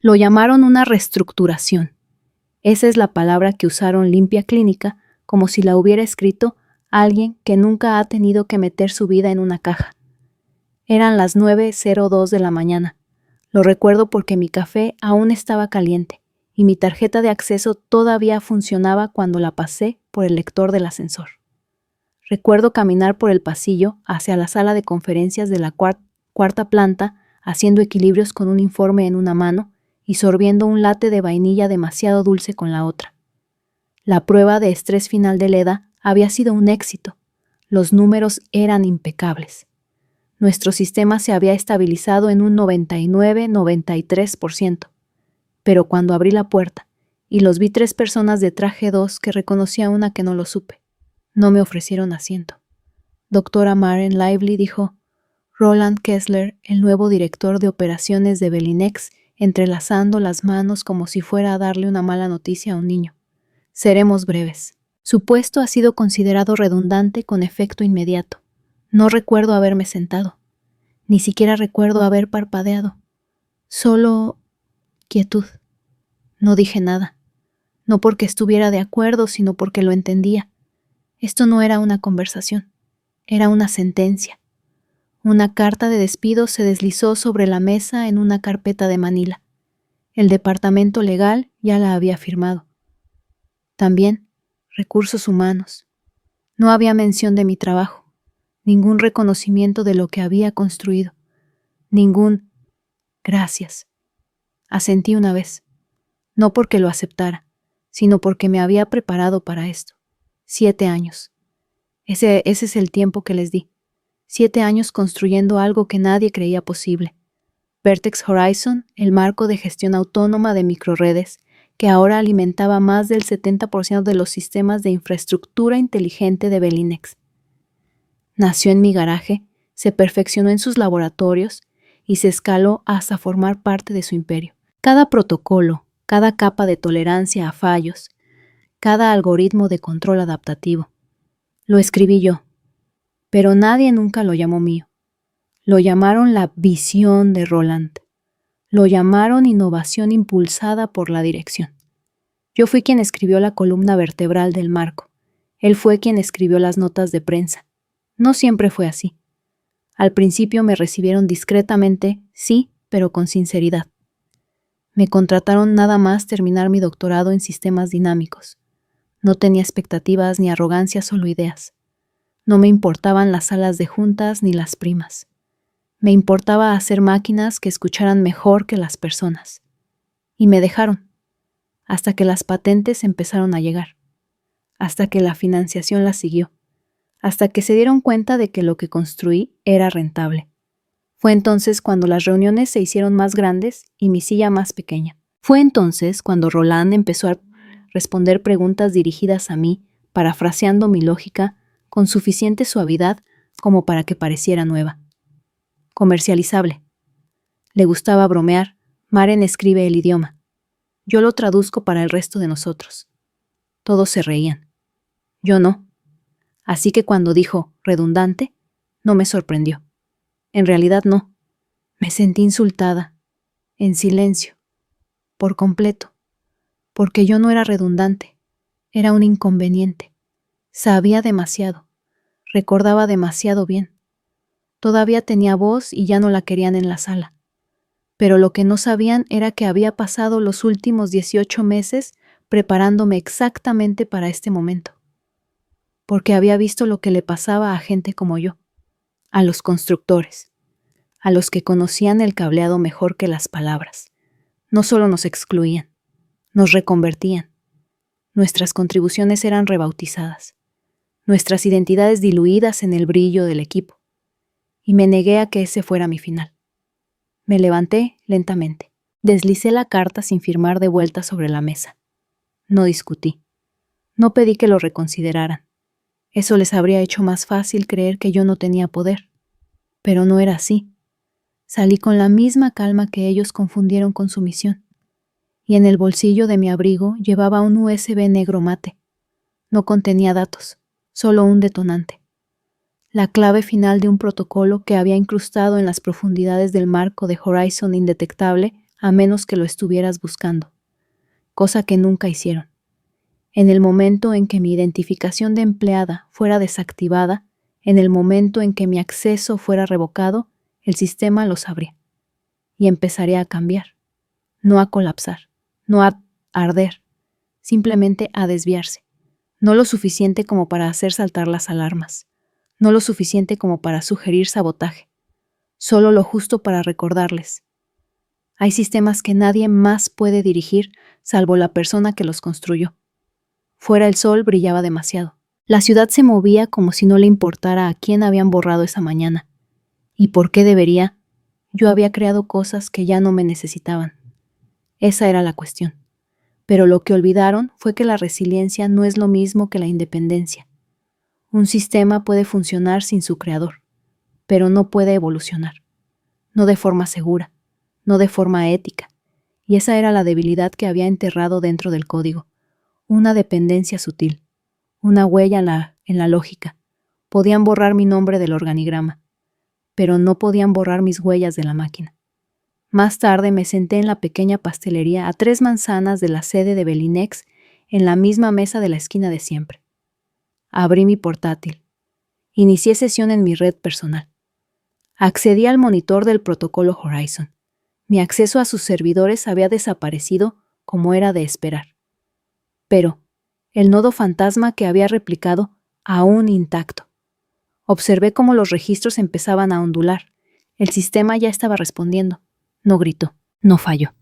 Lo llamaron una reestructuración. Esa es la palabra que usaron Limpia Clínica, como si la hubiera escrito alguien que nunca ha tenido que meter su vida en una caja. Eran las 9:02 de la mañana. Lo recuerdo porque mi café aún estaba caliente y mi tarjeta de acceso todavía funcionaba cuando la pasé por el lector del ascensor. Recuerdo caminar por el pasillo hacia la sala de conferencias de la cuarta planta, haciendo equilibrios con un informe en una mano y sorbiendo un latte de vainilla demasiado dulce con la otra. La prueba de estrés final de Leda había sido un éxito. Los números eran impecables. Nuestro sistema se había estabilizado en un 99-93%. Pero cuando abrí la puerta y los vi 3 personas de traje 2 que reconocí a una que no lo supe, no me ofrecieron asiento. Doctora Maren Lively dijo: Roland Kessler, el nuevo director de operaciones de Belinex, entrelazando las manos como si fuera a darle una mala noticia a un niño. Seremos breves. Su puesto ha sido considerado redundante con efecto inmediato. No recuerdo haberme sentado. Ni siquiera recuerdo haber parpadeado. Solo quietud. No dije nada. No porque estuviera de acuerdo, sino porque lo entendía. Esto no era una conversación. Era una sentencia. Una carta de despido se deslizó sobre la mesa en una carpeta de Manila. El departamento legal ya la había firmado. También recursos humanos. No había mención de mi trabajo, ningún reconocimiento de lo que había construido, ningún gracias. Asentí una vez, no porque lo aceptara, sino porque me había preparado para esto. 7 años. Ese es el tiempo que les di. 7 años construyendo algo que nadie creía posible. Vertex Horizon, el marco de gestión autónoma de microredes, que ahora alimentaba más del 70% de los sistemas de infraestructura inteligente de Belinex. Nació en mi garaje, se perfeccionó en sus laboratorios y se escaló hasta formar parte de su imperio. Cada protocolo, cada capa de tolerancia a fallos, cada algoritmo de control adaptativo. Lo escribí yo, pero nadie nunca lo llamó mío. Lo llamaron la visión de Roland. Lo llamaron innovación impulsada por la dirección. Yo fui quien escribió la columna vertebral del marco. Él fue quien escribió las notas de prensa. No siempre fue así. Al principio me recibieron discretamente, sí, pero con sinceridad. Me contrataron nada más terminar mi doctorado en sistemas dinámicos. No tenía expectativas ni arrogancia, solo ideas. No me importaban las salas de juntas ni las primas. Me importaba hacer máquinas que escucharan mejor que las personas. Y me dejaron, hasta que las patentes empezaron a llegar, hasta que la financiación las siguió, hasta que se dieron cuenta de que lo que construí era rentable. Fue entonces cuando las reuniones se hicieron más grandes y mi silla más pequeña. Fue entonces cuando Roland empezó a responder preguntas dirigidas a mí, parafraseando mi lógica con suficiente suavidad como para que pareciera nueva. Comercializable. Le gustaba bromear. Maren escribe el idioma. Yo lo traduzco para el resto de nosotros. Todos se reían. Yo no. Así que cuando dijo redundante, no me sorprendió. En realidad no. Me sentí insultada, en silencio, por completo, porque yo no era redundante, era un inconveniente. Sabía demasiado, recordaba demasiado bien. Todavía tenía voz y ya no la querían en la sala. Pero lo que no sabían era que había pasado los últimos 18 meses preparándome exactamente para este momento. Porque había visto lo que le pasaba a gente como yo, a los constructores, a los que conocían el cableado mejor que las palabras. No solo nos excluían, nos reconvertían. Nuestras contribuciones eran rebautizadas, nuestras identidades diluidas en el brillo del equipo. Y me negué a que ese fuera mi final. Me levanté lentamente. Deslicé la carta sin firmar de vuelta sobre la mesa. No discutí. No pedí que lo reconsideraran. Eso les habría hecho más fácil creer que yo no tenía poder. Pero no era así. Salí con la misma calma que ellos confundieron con su misión. Y en el bolsillo de mi abrigo llevaba un USB negro mate. No contenía datos, solo un detonante. La clave final de un protocolo que había incrustado en las profundidades del marco de Horizon indetectable a menos que lo estuvieras buscando, cosa que nunca hicieron. En el momento en que mi identificación de empleada fuera desactivada, en el momento en que mi acceso fuera revocado, el sistema lo sabría y empezaría a cambiar, no a colapsar, no a arder, simplemente a desviarse, no lo suficiente como para hacer saltar las alarmas, no lo suficiente como para sugerir sabotaje, solo lo justo para recordarles. Hay sistemas que nadie más puede dirigir salvo la persona que los construyó. Fuera el sol brillaba demasiado. La ciudad se movía como si no le importara a quién habían borrado esa mañana. ¿Y por qué debería? Yo había creado cosas que ya no me necesitaban. Esa era la cuestión. Pero lo que olvidaron fue que la resiliencia no es lo mismo que la independencia. Un sistema puede funcionar sin su creador, pero no puede evolucionar. No de forma segura, no de forma ética. Y esa era la debilidad que había enterrado dentro del código. Una dependencia sutil, una huella en la lógica. Podían borrar mi nombre del organigrama, pero no podían borrar mis huellas de la máquina. Más tarde me senté en la pequeña pastelería a 3 manzanas de la sede de Belinex, en la misma mesa de la esquina de siempre. Abrí mi portátil. Inicié sesión en mi red personal. Accedí al monitor del protocolo Horizon. Mi acceso a sus servidores había desaparecido como era de esperar. Pero el nodo fantasma que había replicado aún intacto. Observé cómo los registros empezaban a ondular. El sistema ya estaba respondiendo. No gritó, no falló.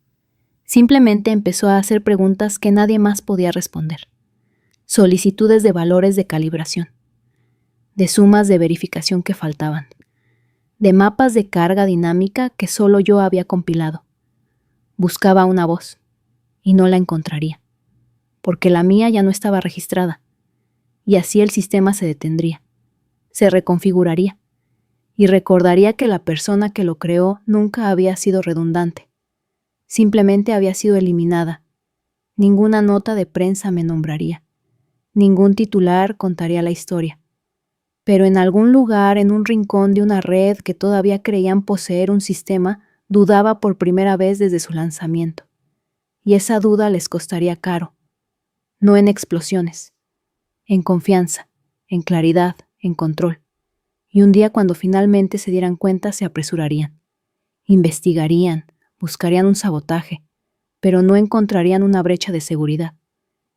Simplemente empezó a hacer preguntas que nadie más podía responder. Solicitudes de valores de calibración, de sumas de verificación que faltaban, de mapas de carga dinámica que solo yo había compilado. Buscaba una voz, y no la encontraría, porque la mía ya no estaba registrada, y así el sistema se detendría, se reconfiguraría, y recordaría que la persona que lo creó nunca había sido redundante, simplemente había sido eliminada. Ninguna nota de prensa me nombraría, ningún titular contaría la historia. Pero en algún lugar, en un rincón de una red que todavía creían poseer un sistema, dudaba por primera vez desde su lanzamiento. Y esa duda les costaría caro. No en explosiones, en confianza, en claridad, en control. Y un día cuando finalmente se dieran cuenta se apresurarían. Investigarían, buscarían un sabotaje, pero no encontrarían una brecha de seguridad.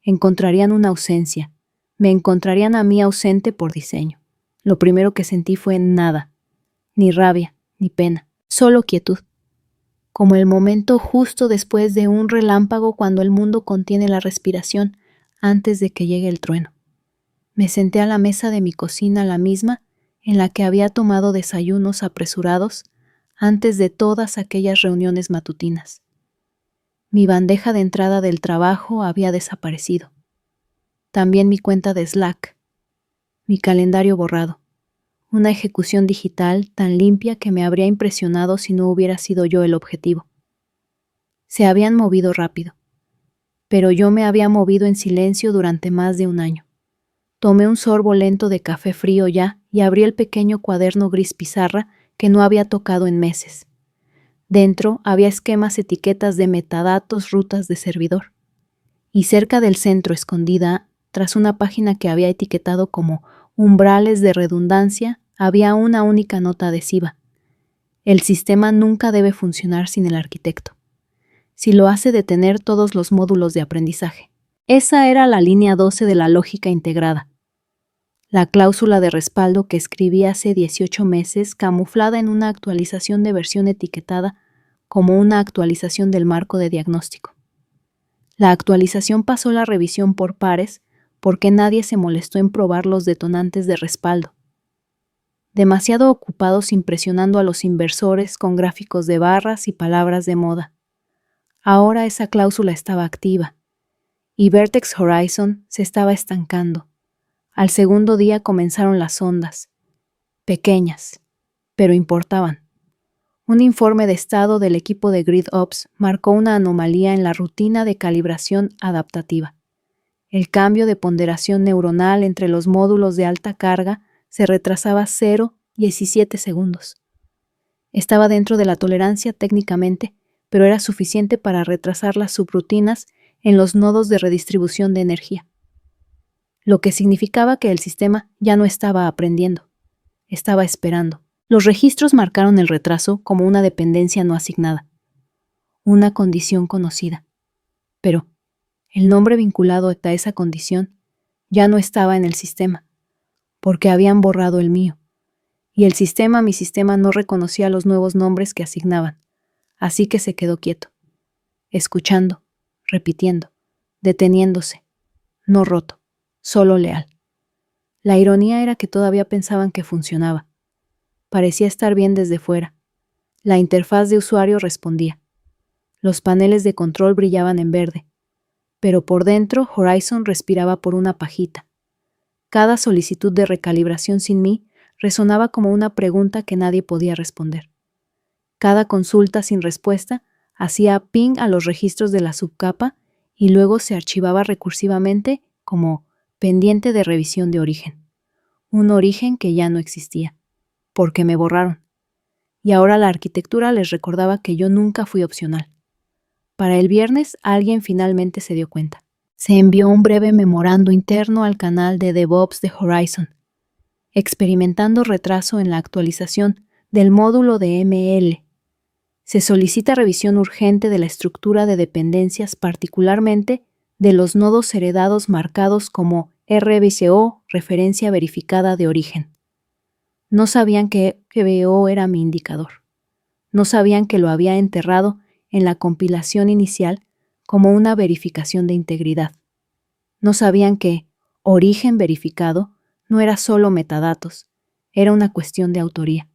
Encontrarían una ausencia. Me encontrarían a mí ausente por diseño. Lo primero que sentí fue nada, ni rabia, ni pena, solo quietud. Como el momento justo después de un relámpago cuando el mundo contiene la respiración antes de que llegue el trueno. Me senté a la mesa de mi cocina, la misma en la que había tomado desayunos apresurados antes de todas aquellas reuniones matutinas. Mi bandeja de entrada del trabajo había desaparecido. También mi cuenta de Slack, mi calendario borrado, una ejecución digital tan limpia que me habría impresionado si no hubiera sido yo el objetivo. Se habían movido rápido, pero yo me había movido en silencio durante más de un año. Tomé un sorbo lento de café frío ya y abrí el pequeño cuaderno gris pizarra que no había tocado en meses. Dentro había esquemas, etiquetas de metadatos, rutas de servidor. Y cerca del centro, escondida, tras una página que había etiquetado como umbrales de redundancia, había una única nota adhesiva. El sistema nunca debe funcionar sin el arquitecto. Si lo hace detener todos los módulos de aprendizaje. Esa era la línea 12 de la lógica integrada. La cláusula de respaldo que escribí hace 18 meses, camuflada en una actualización de versión etiquetada como una actualización del marco de diagnóstico. La actualización pasó la revisión por pares porque nadie se molestó en probar los detonantes de respaldo. Demasiado ocupados impresionando a los inversores con gráficos de barras y palabras de moda. Ahora esa cláusula estaba activa, y Vertex Horizon se estaba estancando. Al segundo día comenzaron las ondas, pequeñas, pero importaban. Un informe de estado del equipo de GridOps marcó una anomalía en la rutina de calibración adaptativa. El cambio de ponderación neuronal entre los módulos de alta carga se retrasaba 0,17 segundos. Estaba dentro de la tolerancia técnicamente, pero era suficiente para retrasar las subrutinas en los nodos de redistribución de energía, lo que significaba que el sistema ya no estaba aprendiendo, estaba esperando. Los registros marcaron el retraso como una dependencia no asignada, una condición conocida, pero el nombre vinculado a esa condición ya no estaba en el sistema, porque habían borrado el mío, y mi sistema no reconocía los nuevos nombres que asignaban, así que se quedó quieto, escuchando, repitiendo, deteniéndose, no roto, solo leal. La ironía era que todavía pensaban que funcionaba. Parecía estar bien desde fuera. La interfaz de usuario respondía. Los paneles de control brillaban en verde, pero por dentro Horizon respiraba por una pajita. Cada solicitud de recalibración sin mí resonaba como una pregunta que nadie podía responder. Cada consulta sin respuesta hacía ping a los registros de la subcapa y luego se archivaba recursivamente como pendiente de revisión de origen. Un origen que ya no existía, porque me borraron. Y ahora la arquitectura les recordaba que yo nunca fui opcional. Para el viernes, alguien finalmente se dio cuenta. Se envió un breve memorando interno al canal de DevOps de Horizon, experimentando retraso en la actualización del módulo de ML. Se solicita revisión urgente de la estructura de dependencias, particularmente de los nodos heredados marcados como RBCO, referencia verificada de origen. No sabían que RBCO era mi indicador. No sabían que lo había enterrado en la compilación inicial como una verificación de integridad. No sabían que origen verificado no era solo metadatos, era una cuestión de autoría.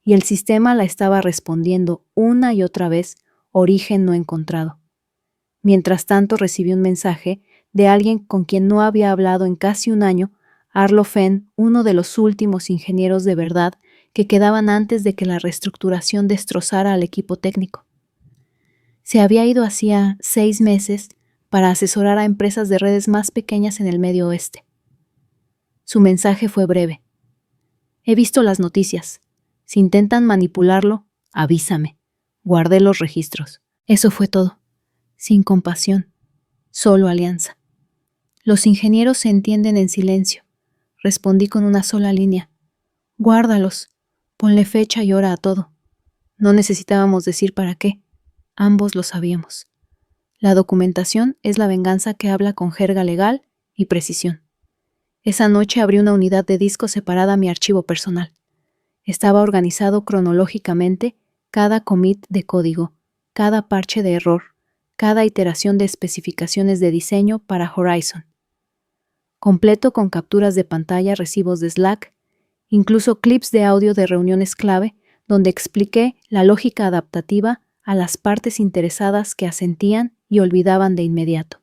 Y el sistema la estaba respondiendo una y otra vez, origen no encontrado. Mientras tanto recibí un mensaje de alguien con quien no había hablado en casi un año, Arlo Fenn, uno de los últimos ingenieros de verdad que quedaban antes de que la reestructuración destrozara al equipo técnico. Se había ido hacía 6 meses para asesorar a empresas de redes más pequeñas en el Medio Oeste. Su mensaje fue breve. He visto las noticias. Si intentan manipularlo, avísame. Guardé los registros. Eso fue todo. Sin compasión. Solo alianza. Los ingenieros se entienden en silencio. Respondí con una sola línea. Guárdalos. Ponle fecha y hora a todo. No necesitábamos decir para qué. Ambos lo sabíamos. La documentación es la venganza que habla con jerga legal y precisión. Esa noche abrí una unidad de disco separada a mi archivo personal. Estaba organizado cronológicamente cada commit de código, cada parche de error, cada iteración de especificaciones de diseño para Horizon. Completo con capturas de pantalla, recibos de Slack, incluso clips de audio de reuniones clave donde expliqué la lógica adaptativa a las partes interesadas que asentían y olvidaban de inmediato.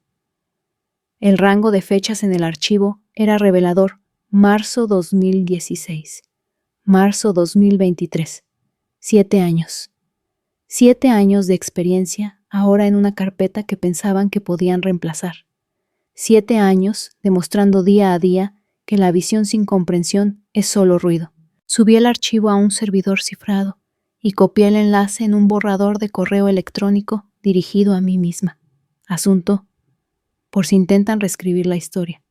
El rango de fechas en el archivo era revelador: marzo 2016, marzo 2023, 7 años. 7 años de experiencia ahora en una carpeta que pensaban que podían reemplazar. 7 años demostrando día a día que la visión sin comprensión es solo ruido. Subí el archivo a un servidor cifrado y copié el enlace en un borrador de correo electrónico dirigido a mí misma. Asunto: por si intentan reescribir la historia.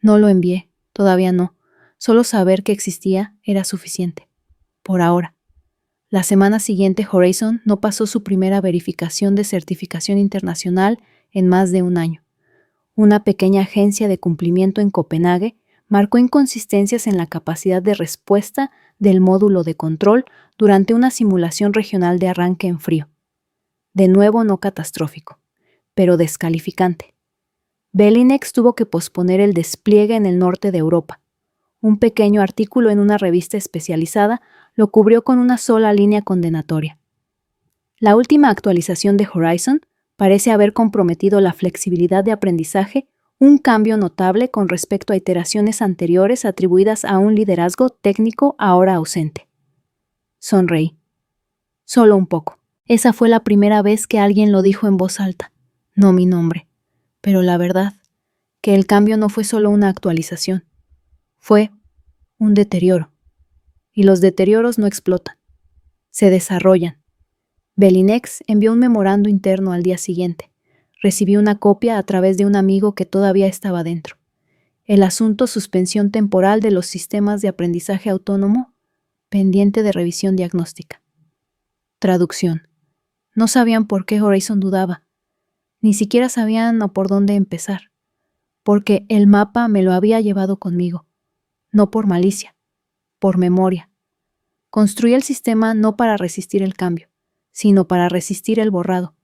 No lo envié, todavía no. Solo saber que existía era suficiente. Por ahora. La semana siguiente Horizon no pasó su primera verificación de certificación internacional en más de un año. Una pequeña agencia de cumplimiento en Copenhague marcó inconsistencias en la capacidad de respuesta del módulo de control durante una simulación regional de arranque en frío. De nuevo no catastrófico, pero descalificante. Belinex tuvo que posponer el despliegue en el norte de Europa. Un pequeño artículo en una revista especializada lo cubrió con una sola línea condenatoria. La última actualización de Horizon parece haber comprometido la flexibilidad de aprendizaje, un cambio notable con respecto a iteraciones anteriores atribuidas a un liderazgo técnico ahora ausente. Sonreí. Solo un poco. Esa fue la primera vez que alguien lo dijo en voz alta, no mi nombre. Pero la verdad, que el cambio no fue solo una actualización, fue un deterioro. Y los deterioros no explotan, se desarrollan. Belinex envió un memorando interno al día siguiente. Recibí una copia a través de un amigo que todavía estaba dentro. El asunto: suspensión temporal de los sistemas de aprendizaje autónomo, pendiente de revisión diagnóstica. Traducción. No sabían por qué Horizon dudaba. Ni siquiera sabían por dónde empezar. Porque el mapa me lo había llevado conmigo. No por malicia, por memoria. Construí el sistema no para resistir el cambio, sino para resistir el borrado.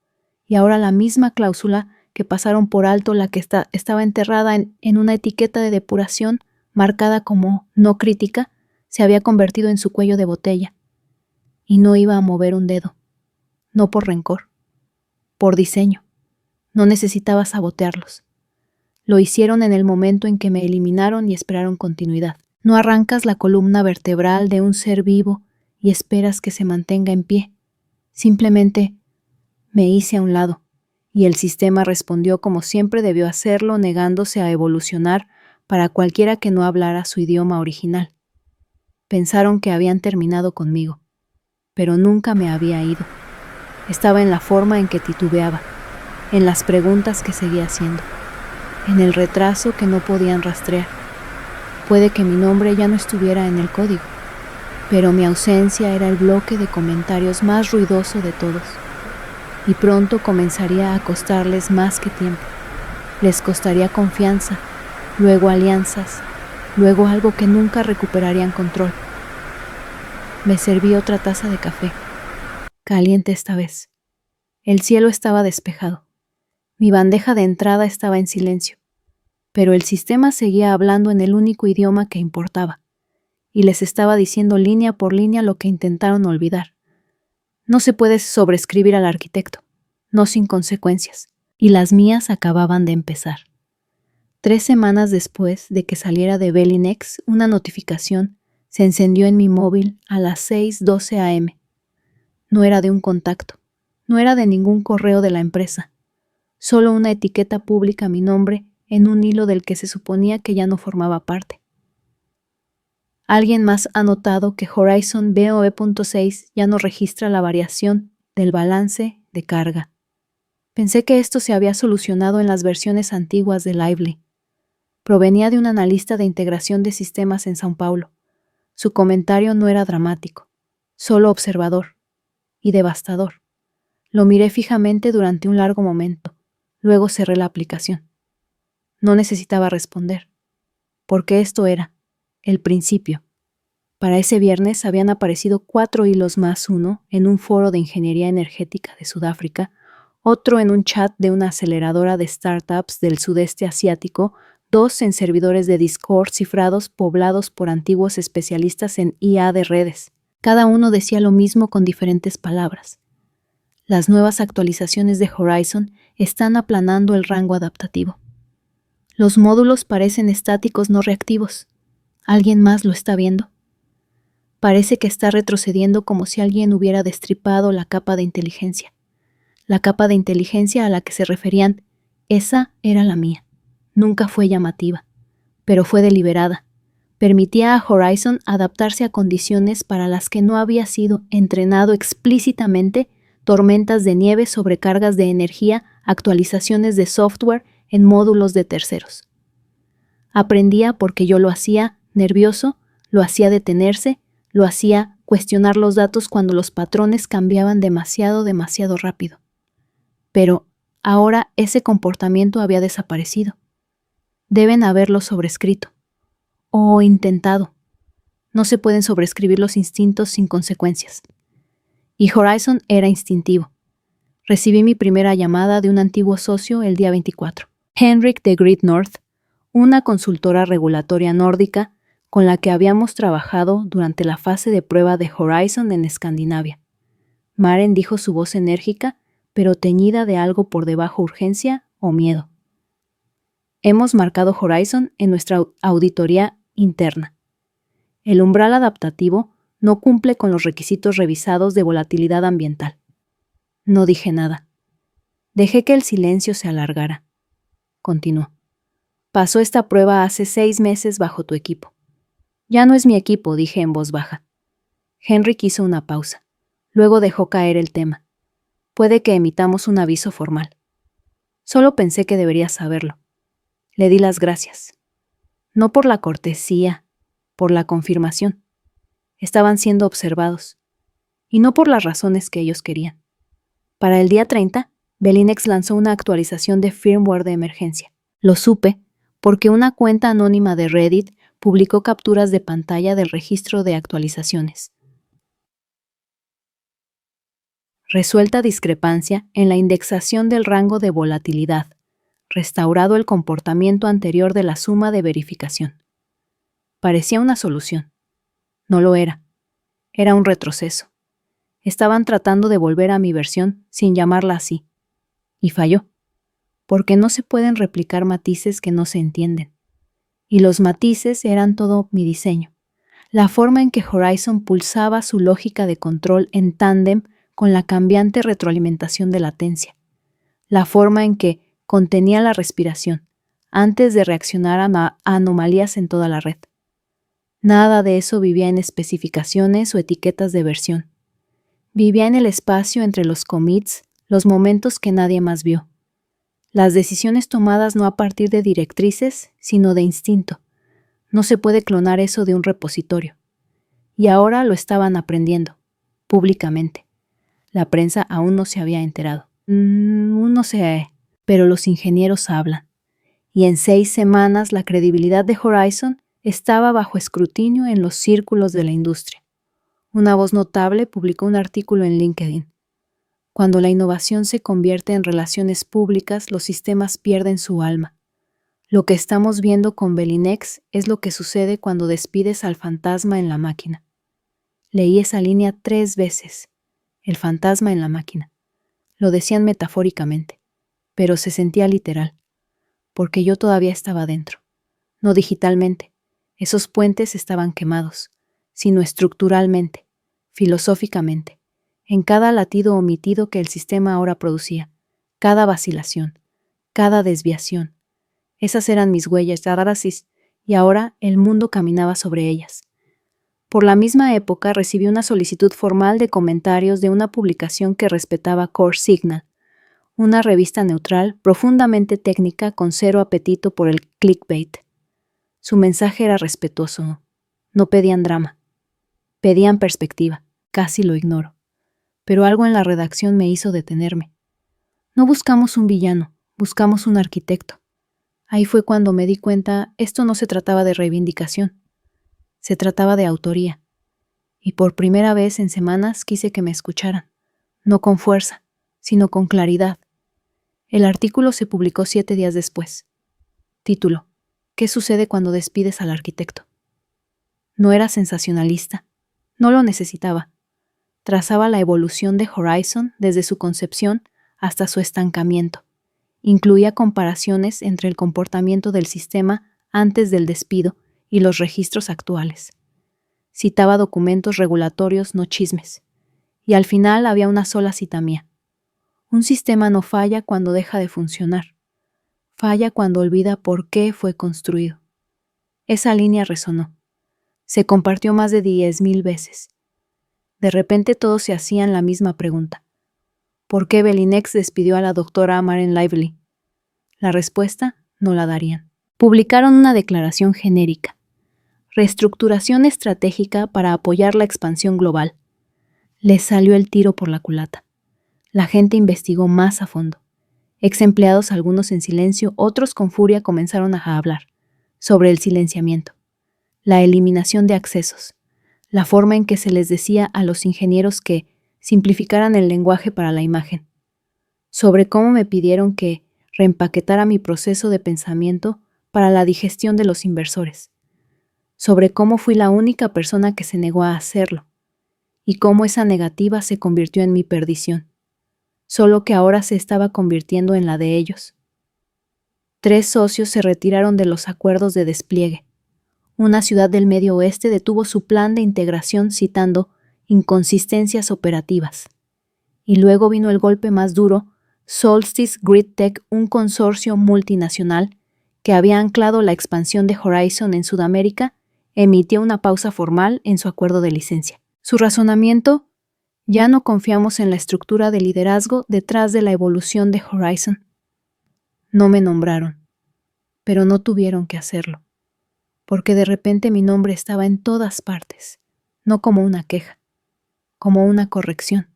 Y ahora la misma cláusula que pasaron por alto, la que estaba enterrada en una etiqueta de depuración marcada como no crítica, se había convertido en su cuello de botella. Y no iba a mover un dedo. No por rencor. Por diseño. No necesitaba sabotearlos. Lo hicieron en el momento en que me eliminaron y esperaron continuidad. No arrancas la columna vertebral de un ser vivo y esperas que se mantenga en pie. Simplemente me hice a un lado, y el sistema respondió como siempre debió hacerlo, negándose a evolucionar para cualquiera que no hablara su idioma original. Pensaron que habían terminado conmigo, pero nunca me había ido. Estaba en la forma en que titubeaba, en las preguntas que seguía haciendo, en el retraso que no podían rastrear. Puede que mi nombre ya no estuviera en el código, pero mi ausencia era el bloque de comentarios más ruidoso de todos. Y pronto comenzaría a costarles más que tiempo. Les costaría confianza, luego alianzas, luego algo que nunca recuperarían control. Me serví otra taza de café, caliente esta vez. El cielo estaba despejado. Mi bandeja de entrada estaba en silencio, pero el sistema seguía hablando en el único idioma que importaba, y les estaba diciendo línea por línea lo que intentaron olvidar. No se puede sobreescribir al arquitecto, no sin consecuencias, y las mías acababan de empezar. 3 semanas después de que saliera de Belinex, una notificación se encendió en mi móvil a las 6:12 a.m. No era de un contacto, no era de ningún correo de la empresa, solo una etiqueta pública a mi nombre en un hilo del que se suponía que ya no formaba parte. Alguien más ha notado que Horizon BOE.6 ya no registra la variación del balance de carga. Pensé que esto se había solucionado en las versiones antiguas de Lively. Provenía de un analista de integración de sistemas en São Paulo. Su comentario no era dramático, solo observador y devastador. Lo miré fijamente durante un largo momento, luego cerré la aplicación. No necesitaba responder, porque esto era el principio. Para ese viernes habían aparecido 4 hilos más, uno en un foro de ingeniería energética de Sudáfrica, otro en un chat de una aceleradora de startups del sudeste asiático, 2 en servidores de Discord cifrados poblados por antiguos especialistas en IA de redes. Cada uno decía lo mismo con diferentes palabras. Las nuevas actualizaciones de Horizon están aplanando el rango adaptativo. Los módulos parecen estáticos, no reactivos. ¿Alguien más lo está viendo? Parece que está retrocediendo como si alguien hubiera destripado la capa de inteligencia. La capa de inteligencia a la que se referían, esa era la mía. Nunca fue llamativa, pero fue deliberada. Permitía a Horizon adaptarse a condiciones para las que no había sido entrenado explícitamente: tormentas de nieve, sobrecargas de energía, actualizaciones de software en módulos de terceros. Aprendía porque yo lo hacía nervioso, lo hacía detenerse, lo hacía cuestionar los datos cuando los patrones cambiaban demasiado rápido. Pero ahora ese comportamiento había desaparecido. Deben haberlo sobrescrito. O intentado. No se pueden sobreescribir los instintos sin consecuencias. Y Horizon era instintivo. Recibí mi primera llamada de un antiguo socio el día 24. Henrik de Grid North, una consultora regulatoria nórdica con la que habíamos trabajado durante la fase de prueba de Horizon en Escandinavia. Maren dijo, su voz enérgica, pero teñida de algo por debajo: urgencia o miedo. Hemos marcado Horizon en nuestra auditoría interna. El umbral adaptativo no cumple con los requisitos revisados de volatilidad ambiental. No dije nada. Dejé que el silencio se alargara. Continuó. Pasó esta prueba hace 6 meses bajo tu equipo. Ya no es mi equipo, dije en voz baja. Henrik hizo una pausa. Luego dejó caer el tema. Puede que emitamos un aviso formal. Solo pensé que debería saberlo. Le di las gracias. No por la cortesía, por la confirmación. Estaban siendo observados. Y no por las razones que ellos querían. Para el día 30, Belinex lanzó una actualización de firmware de emergencia. Lo supe porque una cuenta anónima de Reddit publicó capturas de pantalla del registro de actualizaciones. Resuelta discrepancia en la indexación del rango de volatilidad. Restaurado el comportamiento anterior de la suma de verificación. Parecía una solución. No lo era. Era un retroceso. Estaban tratando de volver a mi versión sin llamarla así. Y falló. Porque no se pueden replicar matices que no se entienden. Y los matices eran todo mi diseño. La forma en que Horizon pulsaba su lógica de control en tándem con la cambiante retroalimentación de latencia. La forma en que contenía la respiración antes de reaccionar a anomalías en toda la red. Nada de eso vivía en especificaciones o etiquetas de versión. Vivía en el espacio entre los commits, los momentos que nadie más vio. Las decisiones tomadas no a partir de directrices, sino de instinto. No se puede clonar eso de un repositorio. Y ahora lo estaban aprendiendo, públicamente. La prensa aún no se había enterado. No sé, pero los ingenieros hablan. Y en 6 semanas la credibilidad de Horizon estaba bajo escrutinio en los círculos de la industria. Una voz notable publicó un artículo en LinkedIn. Cuando la innovación se convierte en relaciones públicas, los sistemas pierden su alma. Lo que estamos viendo con Belinex es lo que sucede cuando despides al fantasma en la máquina. Leí esa línea 3 veces. El fantasma en la máquina. Lo decían metafóricamente, pero se sentía literal, porque yo todavía estaba dentro. No digitalmente. Esos puentes estaban quemados, sino estructuralmente, filosóficamente, en cada latido omitido que el sistema ahora producía, cada vacilación, cada desviación. Esas eran mis huellas de Adrasis, y ahora el mundo caminaba sobre ellas. Por la misma época recibí una solicitud formal de comentarios de una publicación que respetaba Core Signal, una revista neutral, profundamente técnica, con cero apetito por el clickbait. Su mensaje era respetuoso. No pedían drama. Pedían perspectiva. Casi lo ignoro. Pero algo en la redacción me hizo detenerme. No buscamos un villano, buscamos un arquitecto. Ahí fue cuando me di cuenta, esto no se trataba de reivindicación. Se trataba de autoría. Y por primera vez en semanas quise que me escucharan. No con fuerza, sino con claridad. El artículo se publicó 7 días después. Título: ¿Qué sucede cuando despides al arquitecto? No era sensacionalista. No lo necesitaba. Trazaba la evolución de Horizon desde su concepción hasta su estancamiento. Incluía comparaciones entre el comportamiento del sistema antes del despido y los registros actuales. Citaba documentos regulatorios, no chismes. Y al final había una sola cita mía. Un sistema no falla cuando deja de funcionar. Falla cuando olvida por qué fue construido. Esa línea resonó. Se compartió más de 10,000 veces. De repente todos se hacían la misma pregunta. ¿Por qué Belinex despidió a la doctora Maren Lively? La respuesta no la darían. Publicaron una declaración genérica. Reestructuración estratégica para apoyar la expansión global. Les salió el tiro por la culata. La gente investigó más a fondo. Ex empleados, algunos en silencio, otros con furia, comenzaron a hablar sobre el silenciamiento, la eliminación de accesos, la forma en que se les decía a los ingenieros que simplificaran el lenguaje para la imagen, sobre cómo me pidieron que reempaquetara mi proceso de pensamiento para la digestión de los inversores, sobre cómo fui la única persona que se negó a hacerlo, y cómo esa negativa se convirtió en mi perdición, solo que ahora se estaba convirtiendo en la de ellos. 3 socios se retiraron de los acuerdos de despliegue. Una ciudad del Medio Oeste detuvo su plan de integración citando inconsistencias operativas. Y luego vino el golpe más duro, Solstice Grid Tech, un consorcio multinacional que había anclado la expansión de Horizon en Sudamérica, emitió una pausa formal en su acuerdo de licencia. Su razonamiento: Ya no confiamos en la estructura de liderazgo detrás de la evolución de Horizon. No me nombraron, pero no tuvieron que hacerlo, porque de repente mi nombre estaba en todas partes, no como una queja, como una corrección.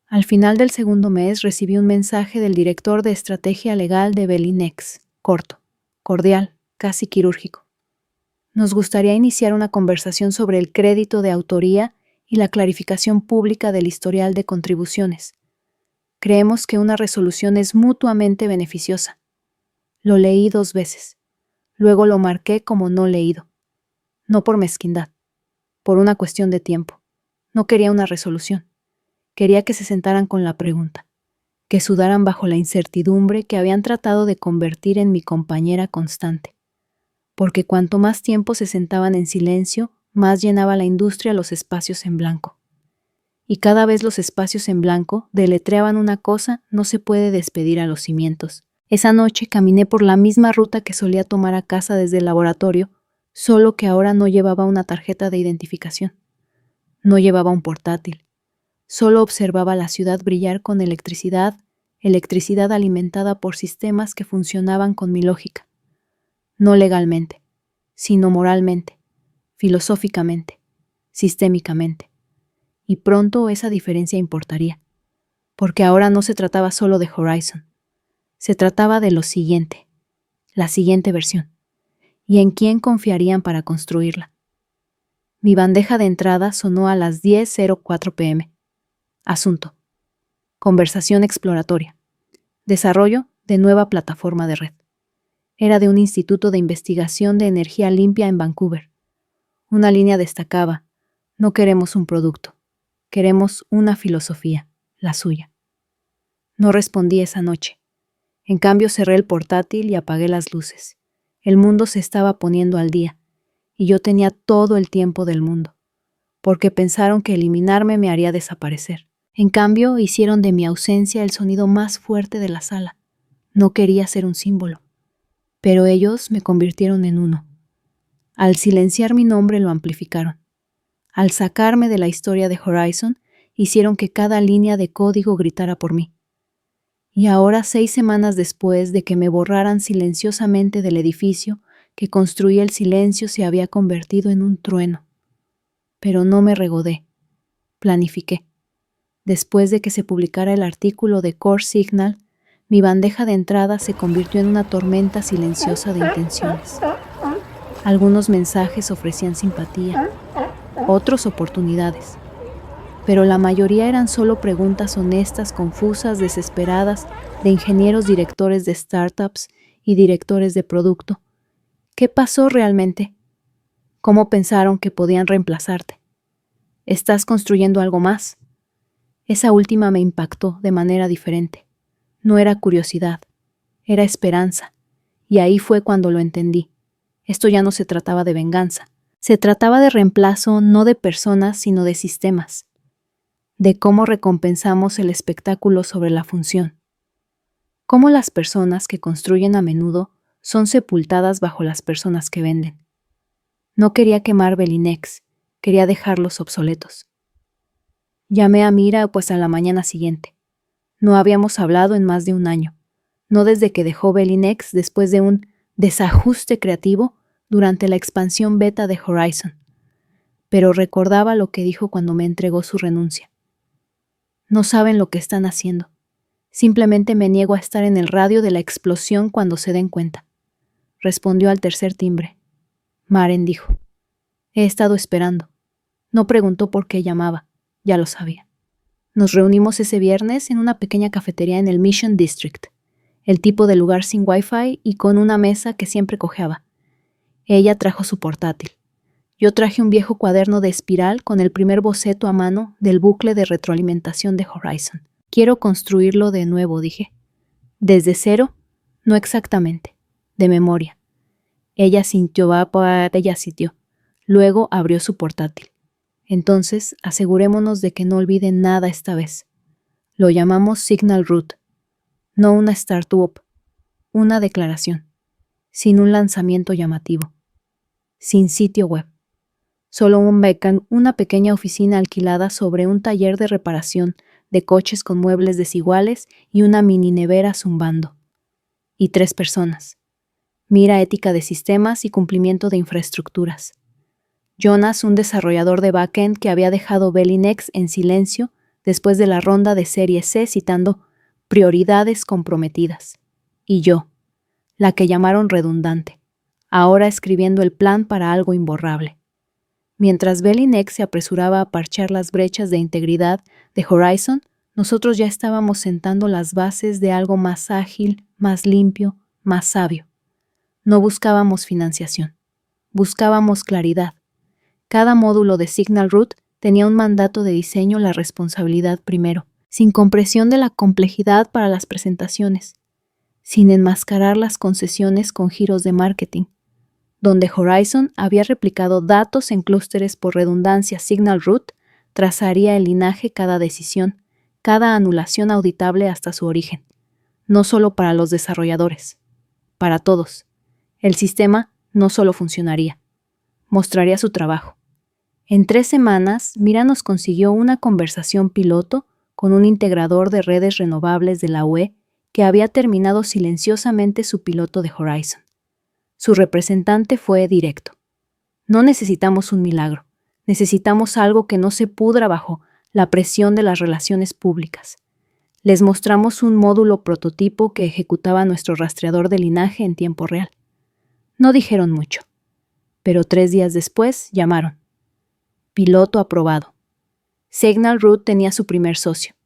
Al final del segundo mes recibí un mensaje del director de estrategia legal de Belinex, corto, cordial, casi quirúrgico. Nos gustaría iniciar una conversación sobre el crédito de autoría y la clarificación pública del historial de contribuciones. Creemos que una resolución es mutuamente beneficiosa. Lo leí 2 veces. Luego lo marqué como no leído. No por mezquindad, por una cuestión de tiempo. No quería una resolución. Quería que se sentaran con la pregunta, que sudaran bajo la incertidumbre que habían tratado de convertir en mi compañera constante. Porque cuanto más tiempo se sentaban en silencio, más llenaba la industria los espacios en blanco. Y cada vez los espacios en blanco deletreaban una cosa: no se puede despedir a los cimientos. Esa noche caminé por la misma ruta que solía tomar a casa desde el laboratorio, solo que ahora no llevaba una tarjeta de identificación. No llevaba un portátil. Solo observaba la ciudad brillar con electricidad alimentada por sistemas que funcionaban con mi lógica. No legalmente, sino moralmente, filosóficamente, sistémicamente. Y pronto esa diferencia importaría, porque ahora no se trataba solo de Horizon. Se trataba de lo siguiente, la siguiente versión, y en quién confiarían para construirla. Mi bandeja de entrada sonó a las 10:04 p.m. Asunto: conversación exploratoria. Desarrollo de nueva plataforma de red. Era de un instituto de investigación de energía limpia en Vancouver. Una línea destacaba: no queremos un producto, queremos una filosofía, la suya. No respondí esa noche. En cambio cerré el portátil y apagué las luces. El mundo se estaba poniendo al día, y yo tenía todo el tiempo del mundo, porque pensaron que eliminarme me haría desaparecer. En cambio, hicieron de mi ausencia el sonido más fuerte de la sala. No quería ser un símbolo, pero ellos me convirtieron en uno. Al silenciar mi nombre lo amplificaron. Al sacarme de la historia de Horizon, hicieron que cada línea de código gritara por mí. Y ahora, 6 semanas después de que me borraran silenciosamente del edificio que construí, el silencio se había convertido en un trueno. Pero no me regodé. Planifiqué. Después de que se publicara el artículo de Core Signal, mi bandeja de entrada se convirtió en una tormenta silenciosa de intenciones. Algunos mensajes ofrecían simpatía, otros oportunidades, pero la mayoría eran solo preguntas honestas, confusas, desesperadas, de ingenieros directores de startups y directores de producto. ¿Qué pasó realmente? ¿Cómo pensaron que podían reemplazarte? ¿Estás construyendo algo más? Esa última me impactó de manera diferente. No era curiosidad, era esperanza. Y ahí fue cuando lo entendí. Esto ya no se trataba de venganza. Se trataba de reemplazo, no de personas, sino de sistemas. De cómo recompensamos el espectáculo sobre la función. Cómo las personas que construyen a menudo son sepultadas bajo las personas que venden. No quería quemar Belinex, quería dejarlos obsoletos. Llamé a Mira pues a la mañana siguiente. No habíamos hablado en más de un año, no desde que dejó Belinex después de un desajuste creativo durante la expansión beta de Horizon, pero recordaba lo que dijo cuando me entregó su renuncia. No saben lo que están haciendo. Simplemente me niego a estar en el radio de la explosión cuando se den cuenta. Respondió al tercer timbre. Maren dijo: he estado esperando. No preguntó por qué llamaba. Ya lo sabía. Nos reunimos ese viernes en una pequeña cafetería en el Mission District, el tipo de lugar sin Wi-Fi y con una mesa que siempre cojeaba. Ella trajo su portátil. Yo traje un viejo cuaderno de espiral con el primer boceto a mano del bucle de retroalimentación de Horizon. Quiero construirlo de nuevo, dije. Desde cero, no exactamente, de memoria. Ella sintió. Luego abrió su portátil. Entonces, asegurémonos de que no olviden nada esta vez. Lo llamamos Signal Root. No una startup, una declaración, sin un lanzamiento llamativo, sin sitio web. Solo una pequeña oficina alquilada sobre un taller de reparación de coches con muebles desiguales y una mini nevera zumbando. Y 3 personas. Mira ética de sistemas y cumplimiento de infraestructuras. Jonas, un desarrollador de backend que había dejado Belinex en silencio después de la ronda de Serie C citando prioridades comprometidas. Y yo, la que llamaron redundante, ahora escribiendo el plan para algo imborrable. Mientras Belinex se apresuraba a parchar las brechas de integridad de Horizon, nosotros ya estábamos sentando las bases de algo más ágil, más limpio, más sabio. No buscábamos financiación, buscábamos claridad. Cada módulo de Signal Root tenía un mandato de diseño, la responsabilidad primero, sin compresión de la complejidad para las presentaciones, sin enmascarar las concesiones con giros de marketing. Donde Horizon había replicado datos en clústeres por redundancia Signal Root, trazaría el linaje cada decisión, cada anulación auditable hasta su origen. No solo para los desarrolladores, para todos. El sistema no solo funcionaría, mostraría su trabajo. En 3 semanas, Mira nos consiguió una conversación piloto con un integrador de redes renovables de la UE que había terminado silenciosamente su piloto de Horizon. Su representante fue directo. No necesitamos un milagro, necesitamos algo que no se pudra bajo la presión de las relaciones públicas. Les mostramos un módulo prototipo que ejecutaba nuestro rastreador de linaje en tiempo real. No dijeron mucho, pero 3 días después llamaron. Piloto aprobado. Signal Root tenía su primer socio,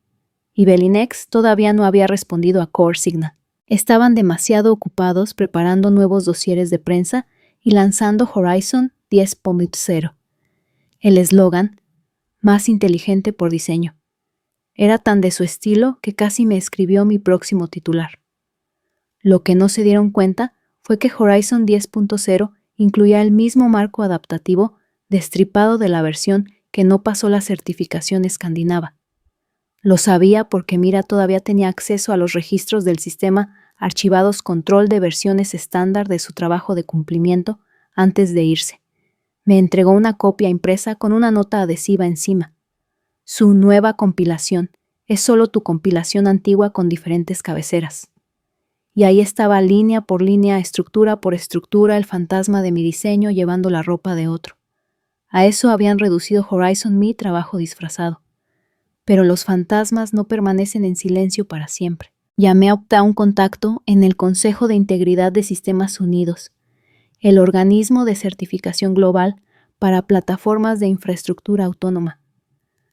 y Belinex todavía no había respondido a Core Signal. Estaban demasiado ocupados preparando nuevos dosieres de prensa y lanzando Horizon 10.0. El eslogan, más inteligente por diseño, era tan de su estilo que casi me escribió mi próximo titular. Lo que no se dieron cuenta fue que Horizon 10.0 incluía el mismo marco adaptativo destripado de la versión que no pasó la certificación escandinava. Lo sabía porque Mira todavía tenía acceso a los registros del sistema archivados control de versiones estándar de su trabajo de cumplimiento antes de irse. Me entregó una copia impresa con una nota adhesiva encima. Su nueva compilación es solo tu compilación antigua con diferentes cabeceras. Y ahí estaba línea por línea, estructura por estructura, el fantasma de mi diseño llevando la ropa de otro. A eso habían reducido Horizon mi trabajo disfrazado. Pero los fantasmas no permanecen en silencio para siempre. Llamé a un contacto en el Consejo de Integridad de Sistemas Unidos, el organismo de certificación global para plataformas de infraestructura autónoma.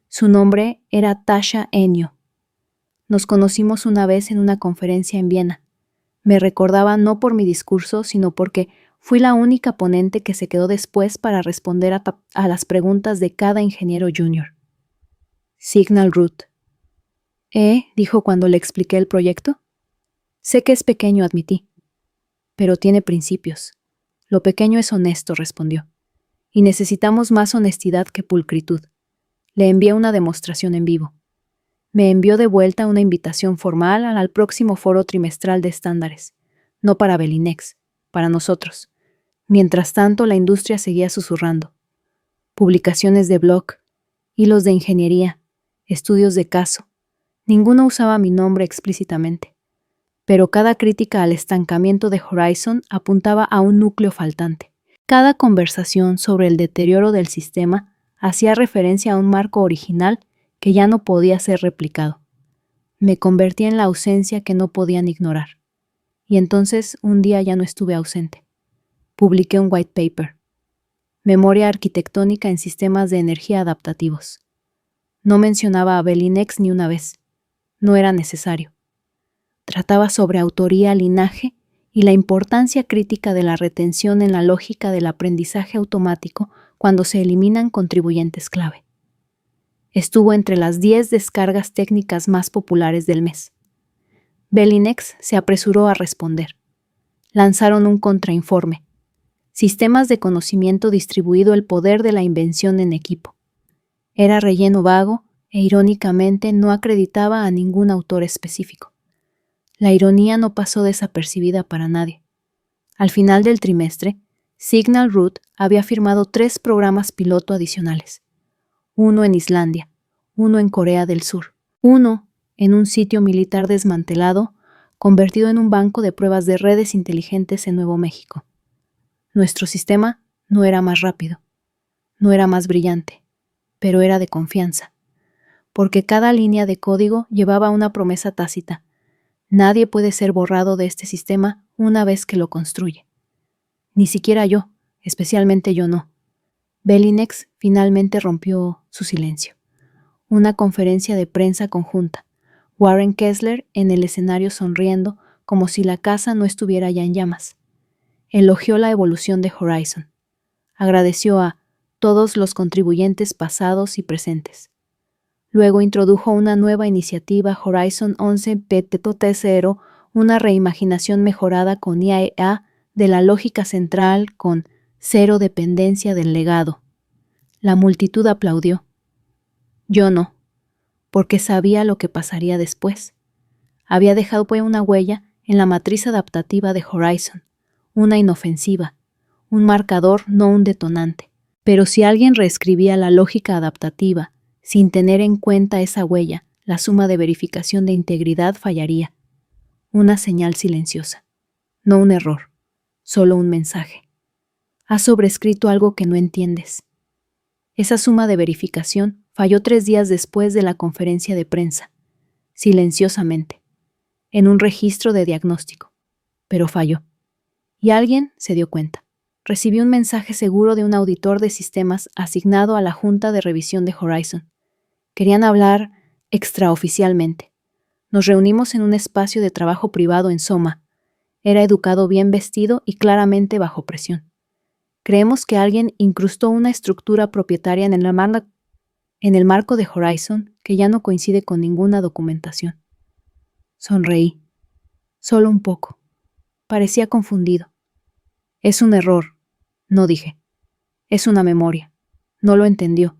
Su nombre era Tasha Enyo. Nos conocimos una vez en una conferencia en Viena. Me recordaba no por mi discurso, sino porque fui la única ponente que se quedó después para responder a las preguntas de cada ingeniero junior. Signal Root. Dijo cuando le expliqué el proyecto. Sé que es pequeño, admití, pero tiene principios. Lo pequeño es honesto, respondió. Y necesitamos más honestidad que pulcritud. Le envié una demostración en vivo. Me envió de vuelta una invitación formal al próximo foro trimestral de estándares. No para Belinex, para nosotros. Mientras tanto, la industria seguía susurrando. Publicaciones de blog, hilos de ingeniería, estudios de caso. Ninguno usaba mi nombre explícitamente. Pero cada crítica al estancamiento de Horizon apuntaba a un núcleo faltante. Cada conversación sobre el deterioro del sistema hacía referencia a un marco original que ya no podía ser replicado. Me convertí en la ausencia que no podían ignorar. Y entonces un día ya no estuve ausente. Publiqué un white paper. Memoria arquitectónica en sistemas de energía adaptativos. No mencionaba a Belinex ni una vez. No era necesario. Trataba sobre autoría, linaje y la importancia crítica de la retención en la lógica del aprendizaje automático cuando se eliminan contribuyentes clave. Estuvo entre las 10 descargas técnicas más populares del mes. Belinex se apresuró a responder. Lanzaron un contrainforme. Sistemas de conocimiento distribuido, el poder de la invención en equipo. Era relleno vago e irónicamente no acreditaba a ningún autor específico. La ironía no pasó desapercibida para nadie. Al final del trimestre, Signal Root había firmado 3 programas piloto adicionales. Uno en Islandia, uno en Corea del Sur, uno en un sitio militar desmantelado, convertido en un banco de pruebas de redes inteligentes en Nuevo México. Nuestro sistema no era más rápido, no era más brillante, pero era de confianza, porque cada línea de código llevaba una promesa tácita. Nadie puede ser borrado de este sistema una vez que lo construye. Ni siquiera yo, especialmente yo no. Belinex finalmente rompió su silencio. Una conferencia de prensa conjunta. Warren Kessler en el escenario sonriendo como si la casa no estuviera ya en llamas. Elogió la evolución de Horizon. Agradeció a todos los contribuyentes pasados y presentes. Luego introdujo una nueva iniciativa Horizon 11 PTT0, una reimaginación mejorada con IAEA de la lógica central con cero dependencia del legado. La multitud aplaudió. Yo no, porque sabía lo que pasaría después. Había dejado una huella en la matriz adaptativa de Horizon, una inofensiva, un marcador, no un detonante. Pero si alguien reescribía la lógica adaptativa sin tener en cuenta esa huella, la suma de verificación de integridad fallaría. Una señal silenciosa. No un error, solo un mensaje. Has sobrescrito algo que no entiendes. Esa suma de verificación falló 3 días después de la conferencia de prensa, silenciosamente, en un registro de diagnóstico. Pero falló. Y alguien se dio cuenta. Recibí un mensaje seguro de un auditor de sistemas asignado a la Junta de Revisión de Horizon. Querían hablar extraoficialmente. Nos reunimos en un espacio de trabajo privado en Soma. Era educado, bien vestido y claramente bajo presión. Creemos que alguien incrustó una estructura propietaria en el marco de Horizon que ya no coincide con ninguna documentación. Sonreí. Solo un poco. Parecía confundido. Es un error, no dije. Es una memoria. No lo entendió.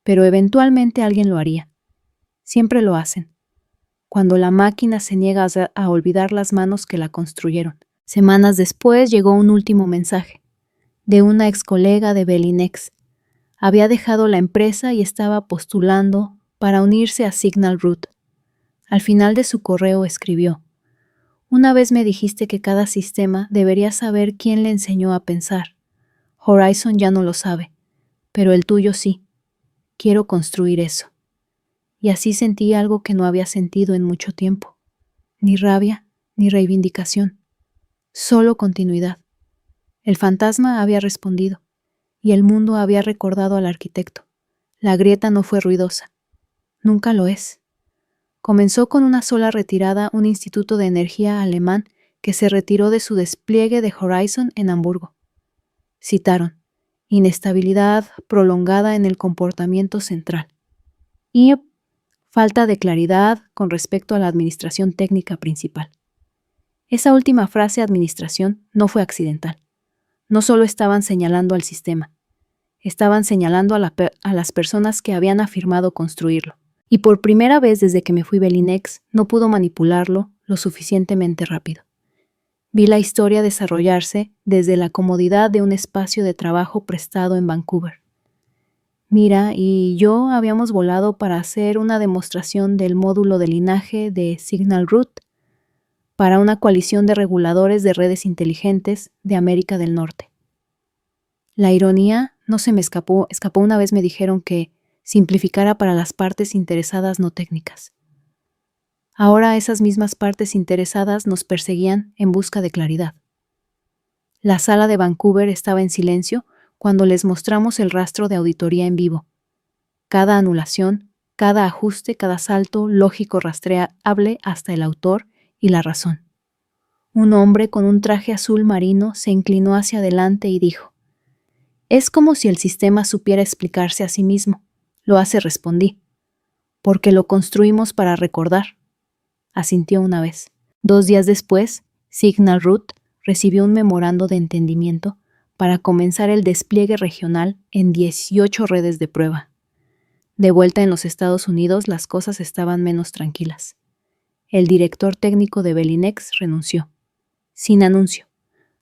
Pero eventualmente alguien lo haría. Siempre lo hacen. Cuando la máquina se niega a olvidar las manos que la construyeron. Semanas después llegó un último mensaje, de una ex colega de Belinex. Había dejado la empresa y estaba postulando para unirse a Signal Root. Al final de su correo escribió: una vez me dijiste que cada sistema debería saber quién le enseñó a pensar. Horizon ya no lo sabe, pero el tuyo sí. Quiero construir eso. Y así sentí algo que no había sentido en mucho tiempo. Ni rabia, ni reivindicación. Solo continuidad. El fantasma había respondido, y el mundo había recordado al arquitecto. La grieta no fue ruidosa. Nunca lo es. Comenzó con una sola retirada un instituto de energía alemán que se retiró de su despliegue de Horizon en Hamburgo. Citaron: inestabilidad prolongada en el comportamiento central y falta de claridad con respecto a la administración técnica principal. Esa última frase, administración, no fue accidental. No solo estaban señalando al sistema, estaban señalando a las personas que habían afirmado construirlo. Y por primera vez desde que me fui Belinex, no pudo manipularlo lo suficientemente rápido. Vi la historia desarrollarse desde la comodidad de un espacio de trabajo prestado en Vancouver. Mira y yo habíamos volado para hacer una demostración del módulo de linaje de Signal Root para una coalición de reguladores de redes inteligentes de América del Norte. La ironía no se me escapó una vez me dijeron que simplificara para las partes interesadas no técnicas. Ahora esas mismas partes interesadas nos perseguían en busca de claridad. La sala de Vancouver estaba en silencio cuando les mostramos el rastro de auditoría en vivo. Cada anulación, cada ajuste, cada salto lógico rastreable hasta el autor y la razón. Un hombre con un traje azul marino se inclinó hacia adelante y dijo: es como si el sistema supiera explicarse a sí mismo. Lo hace, respondí. Porque lo construimos para recordar. Asintió una vez. 2 días después, Signal Root recibió un memorando de entendimiento para comenzar el despliegue regional en 18 redes de prueba. De vuelta en los Estados Unidos, las cosas estaban menos tranquilas. El director técnico de Belinex renunció, sin anuncio,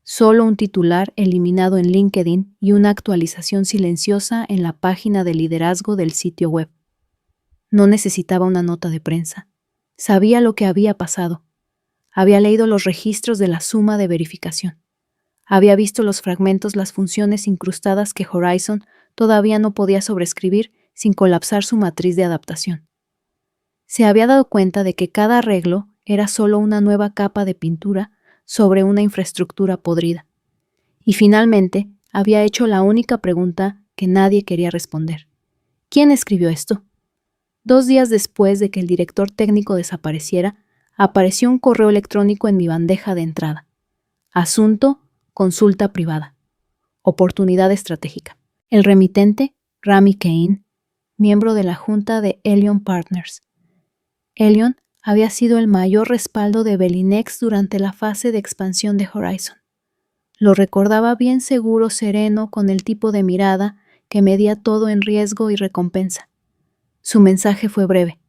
Solo un titular eliminado en LinkedIn y una actualización silenciosa en la página de liderazgo del sitio web. No necesitaba una nota de prensa. Sabía lo que había pasado. Había leído los registros de la suma de verificación. Había visto los fragmentos, las funciones incrustadas que Horizon todavía no podía sobreescribir sin colapsar su matriz de adaptación. Se había dado cuenta de que cada arreglo era solo una nueva capa de pintura sobre una infraestructura podrida. Y finalmente había hecho la única pregunta que nadie quería responder. ¿Quién escribió esto? 2 días después de que el director técnico desapareciera, apareció un correo electrónico en mi bandeja de entrada. Asunto, consulta privada. Oportunidad estratégica. El remitente, Rami Kane, miembro de la junta de Elion Partners. Elion había sido el mayor respaldo de Belinex durante la fase de expansión de Horizon. Lo recordaba bien seguro, sereno, con el tipo de mirada que medía todo en riesgo y recompensa. Su mensaje fue breve.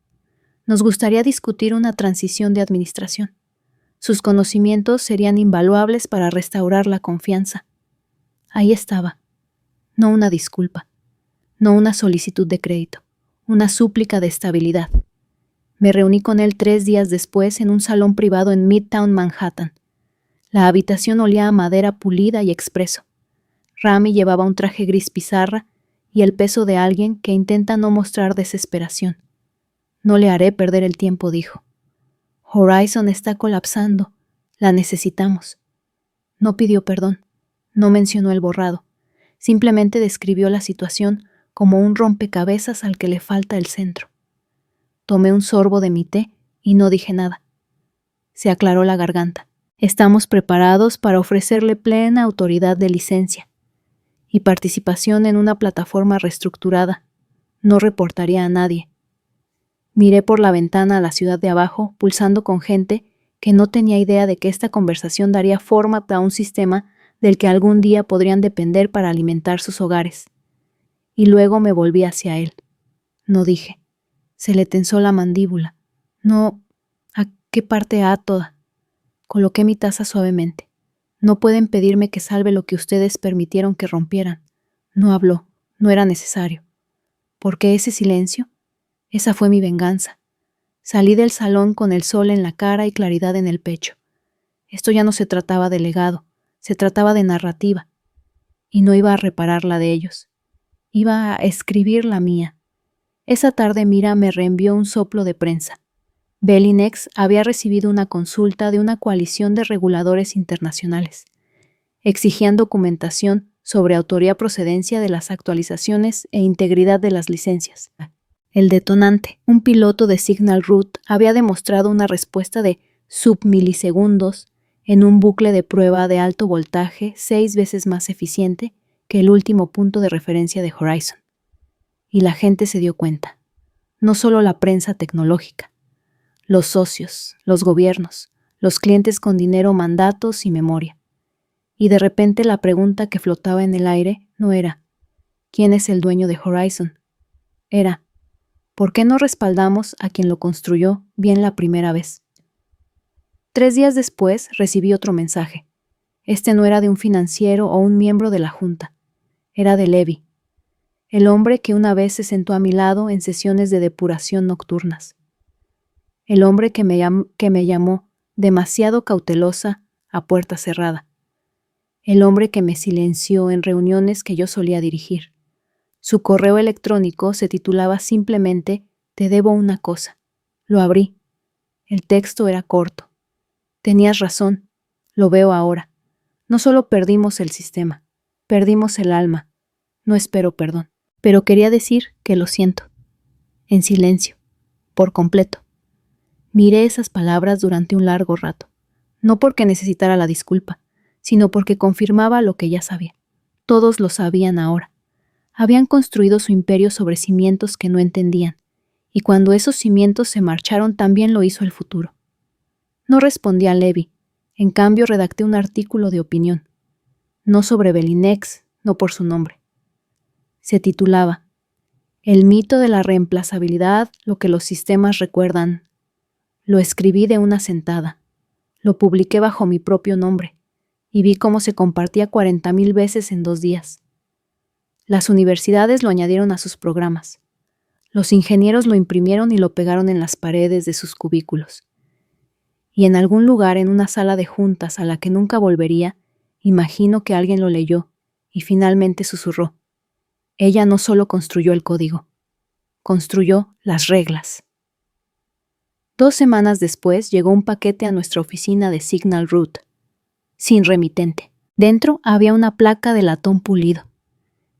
Nos gustaría discutir una transición de administración. Sus conocimientos serían invaluables para restaurar la confianza. Ahí estaba. No una disculpa. No una solicitud de crédito. Una súplica de estabilidad. Me reuní con él 3 días después en un salón privado en Midtown Manhattan. La habitación olía a madera pulida y expreso. Rami llevaba un traje gris pizarra y el peso de alguien que intenta no mostrar desesperación. No le haré perder el tiempo, dijo. Horizon está colapsando. La necesitamos. No pidió perdón. No mencionó el borrado. Simplemente describió la situación como un rompecabezas al que le falta el centro. Tomé un sorbo de mi té y no dije nada. Se aclaró la garganta. Estamos preparados para ofrecerle plena autoridad de licencia y participación en una plataforma reestructurada. No reportaría a nadie. Miré por la ventana a la ciudad de abajo, pulsando con gente que no tenía idea de que esta conversación daría forma a un sistema del que algún día podrían depender para alimentar sus hogares. Y luego me volví hacia él. No dije. Se le tensó la mandíbula. No. ¿A qué parte A toda? Coloqué mi taza suavemente. No pueden pedirme que salve lo que ustedes permitieron que rompieran. No habló. No era necesario. ¿Por qué ese silencio? Esa fue mi venganza. Salí del salón con el sol en la cara y claridad en el pecho. Esto ya no se trataba de legado, se trataba de narrativa. Y no iba a reparar la de ellos. Iba a escribir la mía. Esa tarde Mira me reenvió un soplo de prensa. Belinex había recibido una consulta de una coalición de reguladores internacionales. Exigían documentación sobre autoría, procedencia de las actualizaciones e integridad de las licencias. El detonante, un piloto de Signal Root, había demostrado una respuesta de submilisegundos en un bucle de prueba de alto voltaje 6 veces más eficiente que el último punto de referencia de Horizon. Y la gente se dio cuenta. No solo la prensa tecnológica. Los socios, los gobiernos, los clientes con dinero, mandatos y memoria. Y de repente la pregunta que flotaba en el aire no era ¿quién es el dueño de Horizon? Era ¿por qué no respaldamos a quien lo construyó bien la primera vez? 3 días después recibí otro mensaje. Este no era de un financiero o un miembro de la junta. Era de Levi, el hombre que una vez se sentó a mi lado en sesiones de depuración nocturnas. El hombre que me llamó demasiado cautelosa a puerta cerrada. El hombre que me silenció en reuniones que yo solía dirigir. Su correo electrónico se titulaba simplemente «Te debo una cosa». Lo abrí. El texto era corto. Tenías razón. Lo veo ahora. No solo perdimos el sistema, perdimos el alma. No espero perdón. Pero quería decir que lo siento. En silencio. Por completo. Miré esas palabras durante un largo rato. No porque necesitara la disculpa, sino porque confirmaba lo que ya sabía. Todos lo sabían ahora. Habían construido su imperio sobre cimientos que no entendían, y cuando esos cimientos se marcharon también lo hizo el futuro. No respondí a Levi, en cambio redacté un artículo de opinión. No sobre Belinex, no por su nombre. Se titulaba «El mito de la reemplazabilidad, lo que los sistemas recuerdan». Lo escribí de una sentada. Lo publiqué bajo mi propio nombre. y vi cómo se compartía 40,000 veces en 2 días. Las universidades lo añadieron a sus programas. Los ingenieros lo imprimieron y lo pegaron en las paredes de sus cubículos. Y en algún lugar en una sala de juntas a la que nunca volvería, imagino que alguien lo leyó y finalmente susurró. Ella no solo construyó el código, construyó las reglas. 2 semanas después llegó un paquete a nuestra oficina de Signal Root, sin remitente. Dentro había una placa de latón pulido,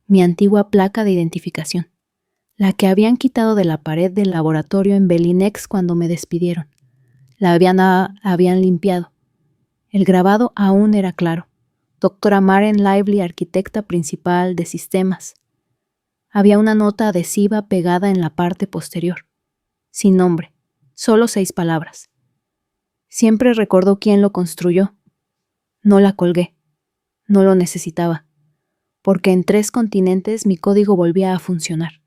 mi antigua placa de identificación, la que habían quitado de la pared del laboratorio en Belinex cuando me despidieron. La habían limpiado. El grabado aún era claro. Doctora Maren Lively, arquitecta principal de sistemas. Había una nota adhesiva pegada en la parte posterior. Sin nombre, solo 6 palabras. Siempre recordó quién lo construyó. No la colgué. No lo necesitaba. Porque en 3 continentes mi código volvía a funcionar.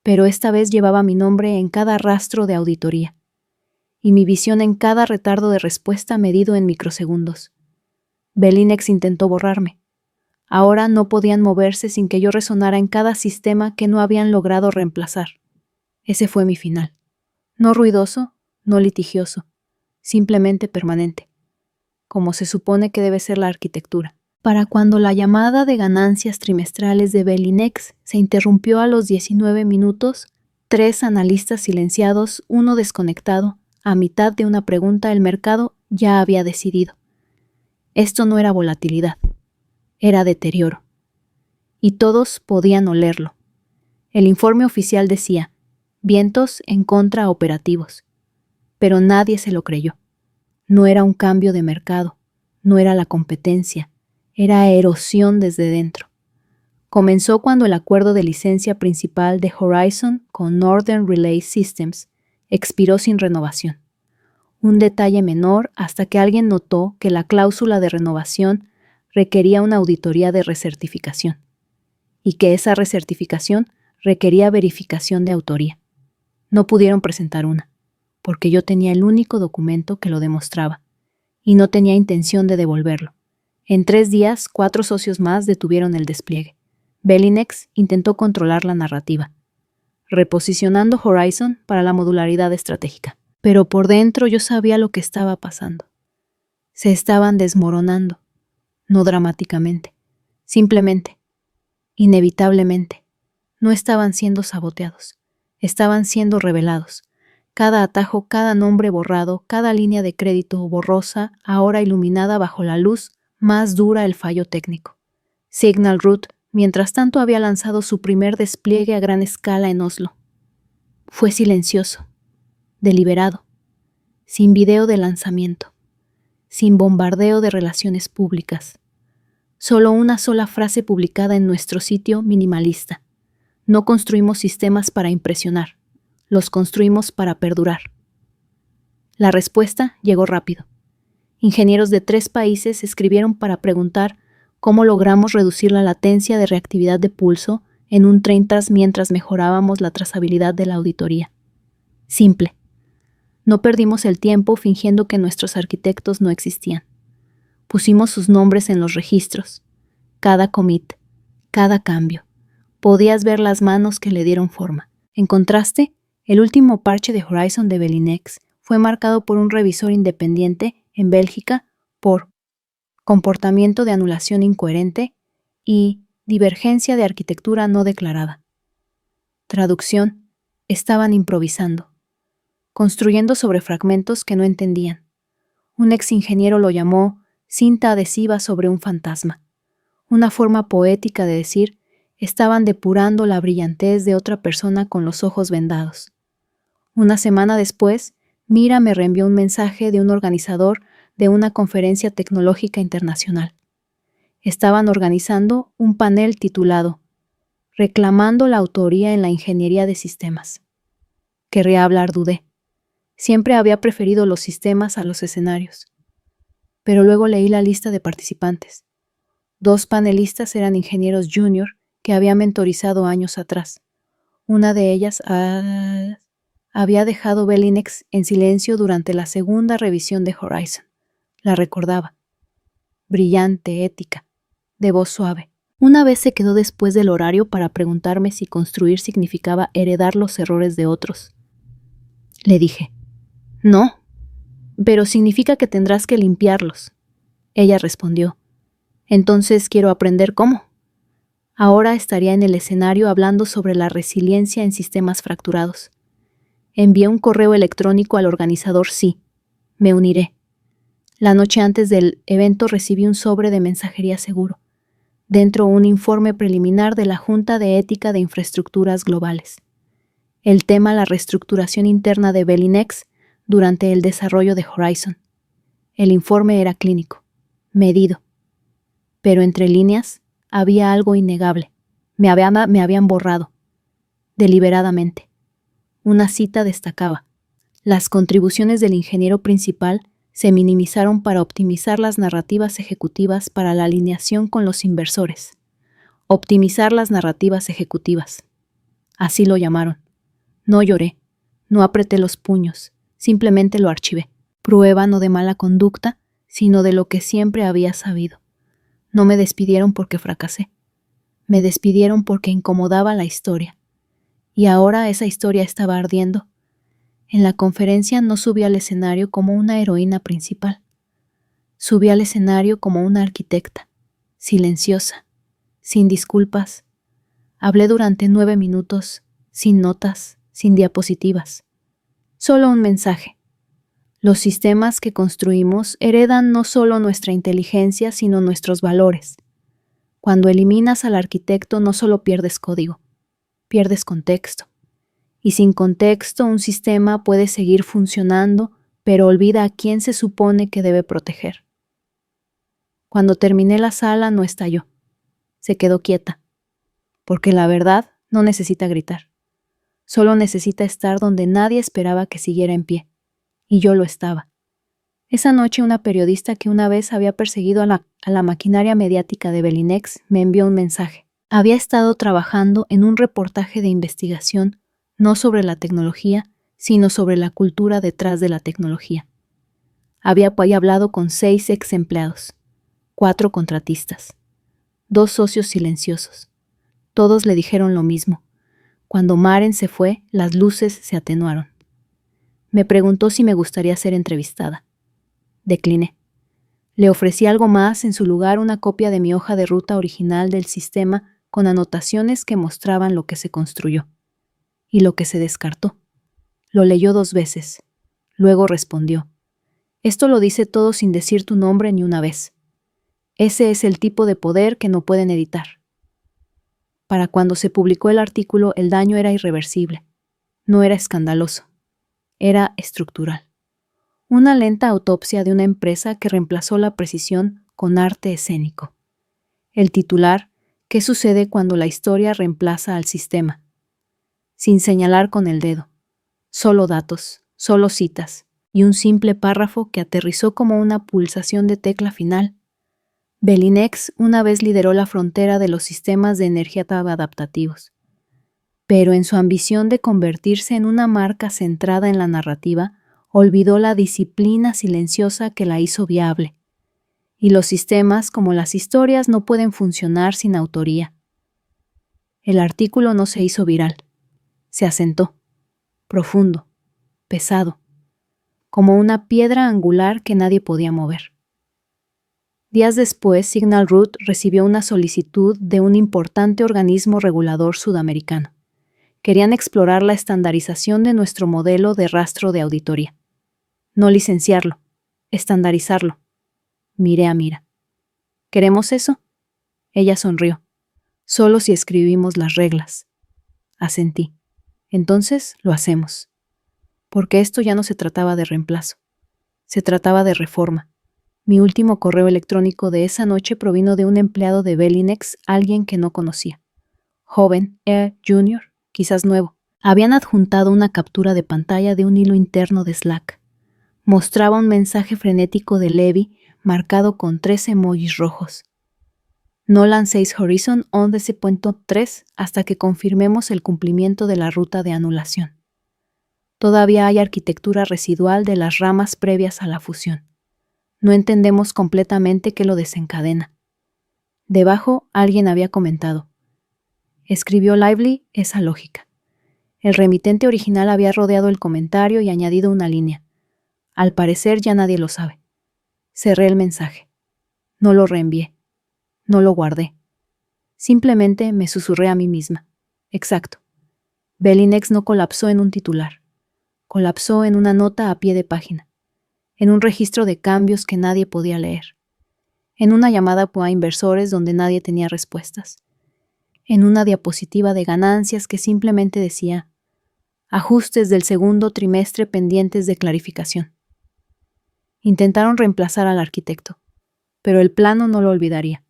Pero esta vez llevaba mi nombre en cada rastro de auditoría. Y mi visión en cada retardo de respuesta medido en microsegundos. Belinex intentó borrarme. Ahora no podían moverse sin que yo resonara en cada sistema que no habían logrado reemplazar. Ese fue mi final. No ruidoso, no litigioso, simplemente permanente, como se supone que debe ser la arquitectura. Para cuando la llamada de ganancias trimestrales de Belinex se interrumpió a los 19 minutos, 3 analistas silenciados, uno desconectado, a mitad de una pregunta el mercado ya había decidido. Esto no era volatilidad, era deterioro. Y todos podían olerlo. El informe oficial decía, vientos en contra operativos. Pero nadie se lo creyó. No era un cambio de mercado, no era la competencia, era erosión desde dentro. Comenzó cuando el acuerdo de licencia principal de Horizon con Northern Relay Systems expiró sin renovación. Un detalle menor hasta que alguien notó que la cláusula de renovación requería una auditoría de recertificación y que esa recertificación requería verificación de autoría. No pudieron presentar una, porque yo tenía el único documento que lo demostraba y no tenía intención de devolverlo. En 3 días, 4 socios más detuvieron el despliegue. Belinex intentó controlar la narrativa, reposicionando Horizon para la modularidad estratégica. Pero por dentro yo sabía lo que estaba pasando. Se estaban desmoronando, no dramáticamente, simplemente, inevitablemente. No estaban siendo saboteados, estaban siendo revelados. Cada atajo, cada nombre borrado, cada línea de crédito borrosa, ahora iluminada bajo la luz más dura del fallo técnico. Signal Root, mientras tanto, había lanzado su primer despliegue a gran escala en Oslo. Fue silencioso, deliberado, sin video de lanzamiento, sin bombardeo de relaciones públicas. Solo una sola frase publicada en nuestro sitio minimalista. No construimos sistemas para impresionar, los construimos para perdurar. La respuesta llegó rápido. Ingenieros de 3 países escribieron para preguntar cómo logramos reducir la latencia de reactividad de pulso en un 30 mientras mejorábamos la trazabilidad de la auditoría. Simple. No perdimos el tiempo fingiendo que nuestros arquitectos no existían. Pusimos sus nombres en los registros. Cada commit, cada cambio. Podías ver las manos que le dieron forma. En contraste, el último parche de Horizon de Belinex fue marcado por un revisor independiente en Bélgica por comportamiento de anulación incoherente y divergencia de arquitectura no declarada. Traducción: estaban improvisando, construyendo sobre fragmentos que no entendían. Un ex ingeniero lo llamó cinta adhesiva sobre un fantasma, una forma poética de decir, estaban depurando la brillantez de otra persona con los ojos vendados. Una semana después, Mira me reenvió un mensaje de un organizador de una conferencia tecnológica internacional. Estaban organizando un panel titulado Reclamando la autoría en la ingeniería de sistemas. Querría hablar, dudé. Siempre había preferido los sistemas a los escenarios. Pero luego leí la lista de participantes. 2 panelistas eran ingenieros junior que había mentorizado años atrás. Una de ellas había dejado Belinex en silencio durante la segunda revisión de Horizon. La recordaba. brillante, ética, de voz suave. Una vez se quedó después del horario para preguntarme si construir significaba heredar los errores de otros. Le dije, no, pero significa que tendrás que limpiarlos. Ella respondió, entonces quiero aprender cómo. Ahora estaría en el escenario hablando sobre la resiliencia en sistemas fracturados. Envié un correo electrónico al organizador sí. Me uniré. La noche antes del evento recibí un sobre de mensajería seguro. Dentro un informe preliminar de la Junta de Ética de Infraestructuras Globales. El tema la reestructuración interna de Belinex durante el desarrollo de Horizon. El informe era clínico, medido. Pero entre líneas había algo innegable. Me habían borrado. Deliberadamente. Una cita destacaba. Las contribuciones del ingeniero principal se minimizaron para optimizar las narrativas ejecutivas para la alineación con los inversores. Optimizar las narrativas ejecutivas. Así lo llamaron. No lloré, no apreté los puños, simplemente lo archivé. Prueba no de mala conducta, sino de lo que siempre había sabido. No me despidieron porque fracasé. Me despidieron porque incomodaba la historia. Y ahora esa historia estaba ardiendo. En la conferencia no subí al escenario como una heroína principal. Subí al escenario como una arquitecta, silenciosa, sin disculpas. Hablé durante 9 minutos, sin notas, sin diapositivas. Solo un mensaje. Los sistemas que construimos heredan no solo nuestra inteligencia, sino nuestros valores. Cuando eliminas al arquitecto no solo pierdes código, pierdes contexto. Y sin contexto un sistema puede seguir funcionando, pero olvida a quién se supone que debe proteger. Cuando terminé la sala no estalló. Se quedó quieta. Porque la verdad no necesita gritar. Solo necesita estar donde nadie esperaba que siguiera en pie. Y yo lo estaba. Esa noche una periodista que una vez había perseguido a la maquinaria mediática de Belinex me envió un mensaje. Había estado trabajando en un reportaje de investigación no sobre la tecnología, sino sobre la cultura detrás de la tecnología. Había hablado con 6 ex empleados, 4 contratistas, 2 socios silenciosos. Todos le dijeron lo mismo. Cuando Maren se fue, las luces se atenuaron. Me preguntó si me gustaría ser entrevistada. Decliné. Le ofrecí algo más, en su lugar una copia de mi hoja de ruta original del sistema con anotaciones que mostraban lo que se construyó. Y lo que se descartó. Lo leyó 2 veces. Luego respondió. Esto lo dice todo sin decir tu nombre ni una vez. Ese es el tipo de poder que no pueden editar. Para cuando se publicó el artículo, el daño era irreversible. No era escandaloso. Era estructural. Una lenta autopsia de una empresa que reemplazó la precisión con arte escénico. El titular, ¿qué sucede cuando la historia reemplaza al sistema? Sin señalar con el dedo. Solo datos, solo citas, y un simple párrafo que aterrizó como una pulsación de tecla final. Belinex una vez lideró la frontera de los sistemas de energía adaptativos. Pero en su ambición de convertirse en una marca centrada en la narrativa, olvidó la disciplina silenciosa que la hizo viable. Y los sistemas, como las historias, no pueden funcionar sin autoría. El artículo no se hizo viral. Se asentó, profundo, pesado, como una piedra angular que nadie podía mover. Días después, Signal Root recibió una solicitud de un importante organismo regulador sudamericano. Querían explorar la estandarización de nuestro modelo de rastro de auditoría. No licenciarlo, estandarizarlo. Miré a Mira. ¿Queremos eso? Ella sonrió. Solo si escribimos las reglas. Asentí. Entonces lo hacemos. Porque esto ya no se trataba de reemplazo. Se trataba de reforma. Mi último correo electrónico de esa noche provino de un empleado de Belinex, alguien que no conocía. Joven, junior, quizás nuevo. Habían adjuntado una captura de pantalla de un hilo interno de Slack. Mostraba un mensaje frenético de Levi marcado con 3 emojis rojos. No lancéis Horizon 11.3 hasta que confirmemos el cumplimiento de la ruta de anulación. Todavía hay arquitectura residual de las ramas previas a la fusión. No entendemos completamente qué lo desencadena. Debajo alguien había comentado. Escribió Lively esa lógica. El remitente original había rodeado el comentario y añadido una línea. Al parecer ya nadie lo sabe. Cerré el mensaje. No lo reenvié. No lo guardé. Simplemente me susurré a mí misma. Exacto. Belinex no colapsó en un titular. Colapsó en una nota a pie de página. En un registro de cambios que nadie podía leer. En una llamada a inversores donde nadie tenía respuestas. En una diapositiva de ganancias que simplemente decía ajustes del segundo trimestre pendientes de clarificación. Intentaron reemplazar al arquitecto, pero el plano no lo olvidaría.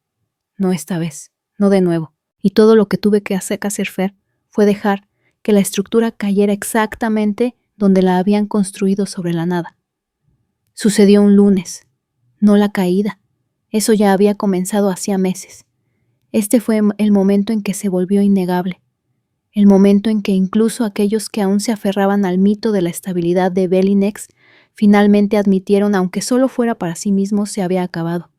No esta vez, no de nuevo. Y todo lo que tuve que hacer fue dejar que la estructura cayera exactamente donde la habían construido sobre la nada. Sucedió un lunes, no la caída. Eso ya había comenzado hacía meses. Este fue el momento en que se volvió innegable. El momento en que incluso aquellos que aún se aferraban al mito de la estabilidad de Belinex finalmente admitieron, aunque solo fuera para sí mismos, se había acabado.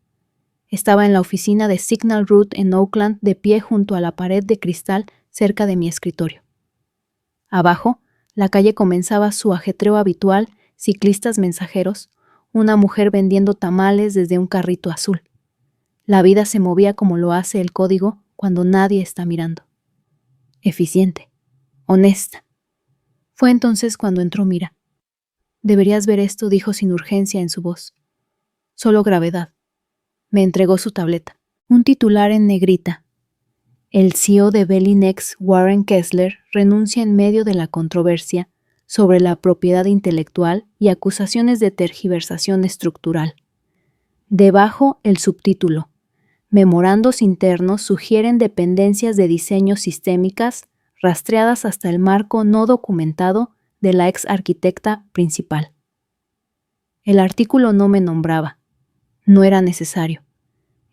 Estaba en la oficina de Signal Root en Oakland, de pie junto a la pared de cristal cerca de mi escritorio. Abajo, la calle comenzaba su ajetreo habitual, ciclistas mensajeros, una mujer vendiendo tamales desde un carrito azul. La vida se movía como lo hace el código cuando nadie está mirando. Eficiente, honesta. Fue entonces cuando entró Mira. Deberías ver esto, dijo sin urgencia en su voz. Solo gravedad. Me entregó su tableta. Un titular en negrita. El CEO de Belinex, Warren Kessler, renuncia en medio de la controversia sobre la propiedad intelectual y acusaciones de tergiversación estructural. Debajo el subtítulo. Memorandos internos sugieren dependencias de diseño sistémicas rastreadas hasta el marco no documentado de la ex arquitecta principal. El artículo no me nombraba. No era necesario.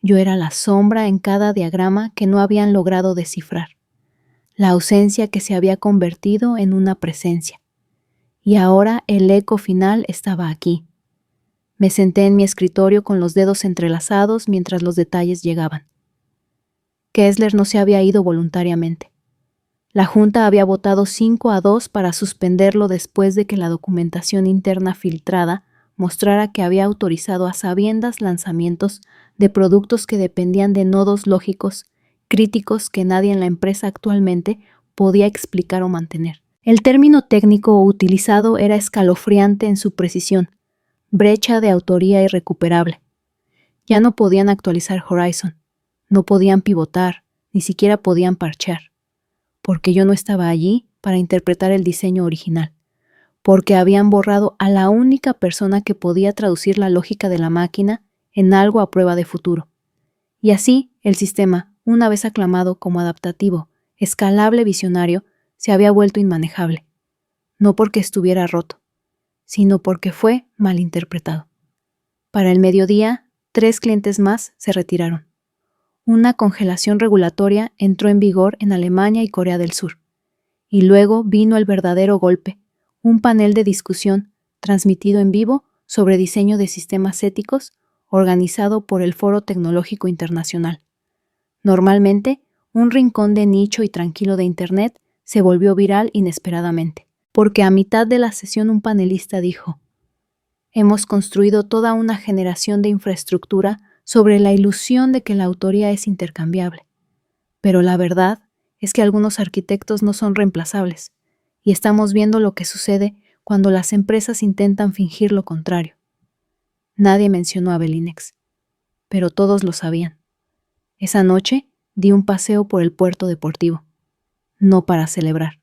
Yo era la sombra en cada diagrama que no habían logrado descifrar. La ausencia que se había convertido en una presencia. Y ahora el eco final estaba aquí. Me senté en mi escritorio con los dedos entrelazados mientras los detalles llegaban. Kessler no se había ido voluntariamente. La Junta había votado 5-2 para suspenderlo después de que la documentación interna filtrada mostrara que había autorizado a sabiendas lanzamientos de productos que dependían de nodos lógicos críticos que nadie en la empresa actualmente podía explicar o mantener. El término técnico utilizado era escalofriante en su precisión. Brecha de autoría irrecuperable. Ya no podían actualizar Horizon, no podían pivotar, ni siquiera podían parchear, porque yo no estaba allí para interpretar el diseño original, porque habían borrado a la única persona que podía traducir la lógica de la máquina en algo a prueba de futuro. Y así, el sistema, una vez aclamado como adaptativo, escalable, visionario, se había vuelto inmanejable, no porque estuviera roto, sino porque fue malinterpretado. Para el mediodía, 3 clientes más se retiraron. Una congelación regulatoria entró en vigor en Alemania y Corea del Sur. Y luego vino el verdadero golpe, un panel de discusión transmitido en vivo sobre diseño de sistemas éticos organizado por el Foro Tecnológico Internacional. Normalmente, un rincón de nicho y tranquilo de Internet se volvió viral inesperadamente. Porque a mitad de la sesión un panelista dijo: hemos construido toda una generación de infraestructura sobre la ilusión de que la autoría es intercambiable. Pero la verdad es que algunos arquitectos no son reemplazables, y estamos viendo lo que sucede cuando las empresas intentan fingir lo contrario. Nadie mencionó a Belinex, pero todos lo sabían. Esa noche di un paseo por el puerto deportivo, no para celebrar.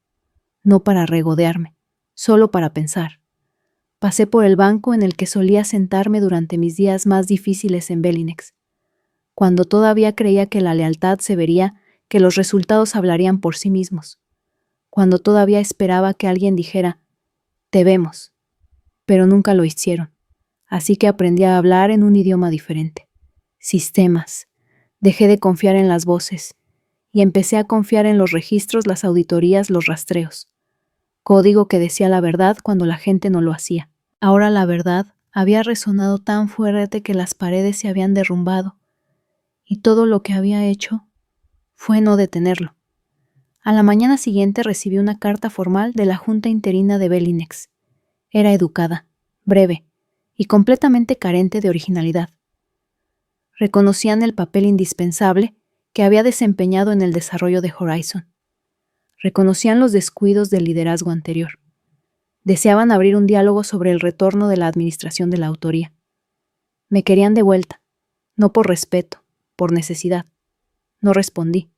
No para regodearme, solo para pensar. Pasé por el banco en el que solía sentarme durante mis días más difíciles en Belinex, cuando todavía creía que la lealtad se vería, que los resultados hablarían por sí mismos, cuando todavía esperaba que alguien dijera, te vemos, pero nunca lo hicieron, así que aprendí a hablar en un idioma diferente. Sistemas. Dejé de confiar en las voces, y empecé a confiar en los registros, las auditorías, los rastreos. Código que decía la verdad cuando la gente no lo hacía. Ahora la verdad había resonado tan fuerte que las paredes se habían derrumbado, y todo lo que había hecho fue no detenerlo. A la mañana siguiente recibí una carta formal de la Junta Interina de Belinex. Era educada, breve y completamente carente de originalidad. Reconocían el papel indispensable que había desempeñado en el desarrollo de Horizon. Reconocían los descuidos del liderazgo anterior. Deseaban abrir un diálogo sobre el retorno de la administración de la autoría. Me querían de vuelta, no por respeto, por necesidad. No respondí.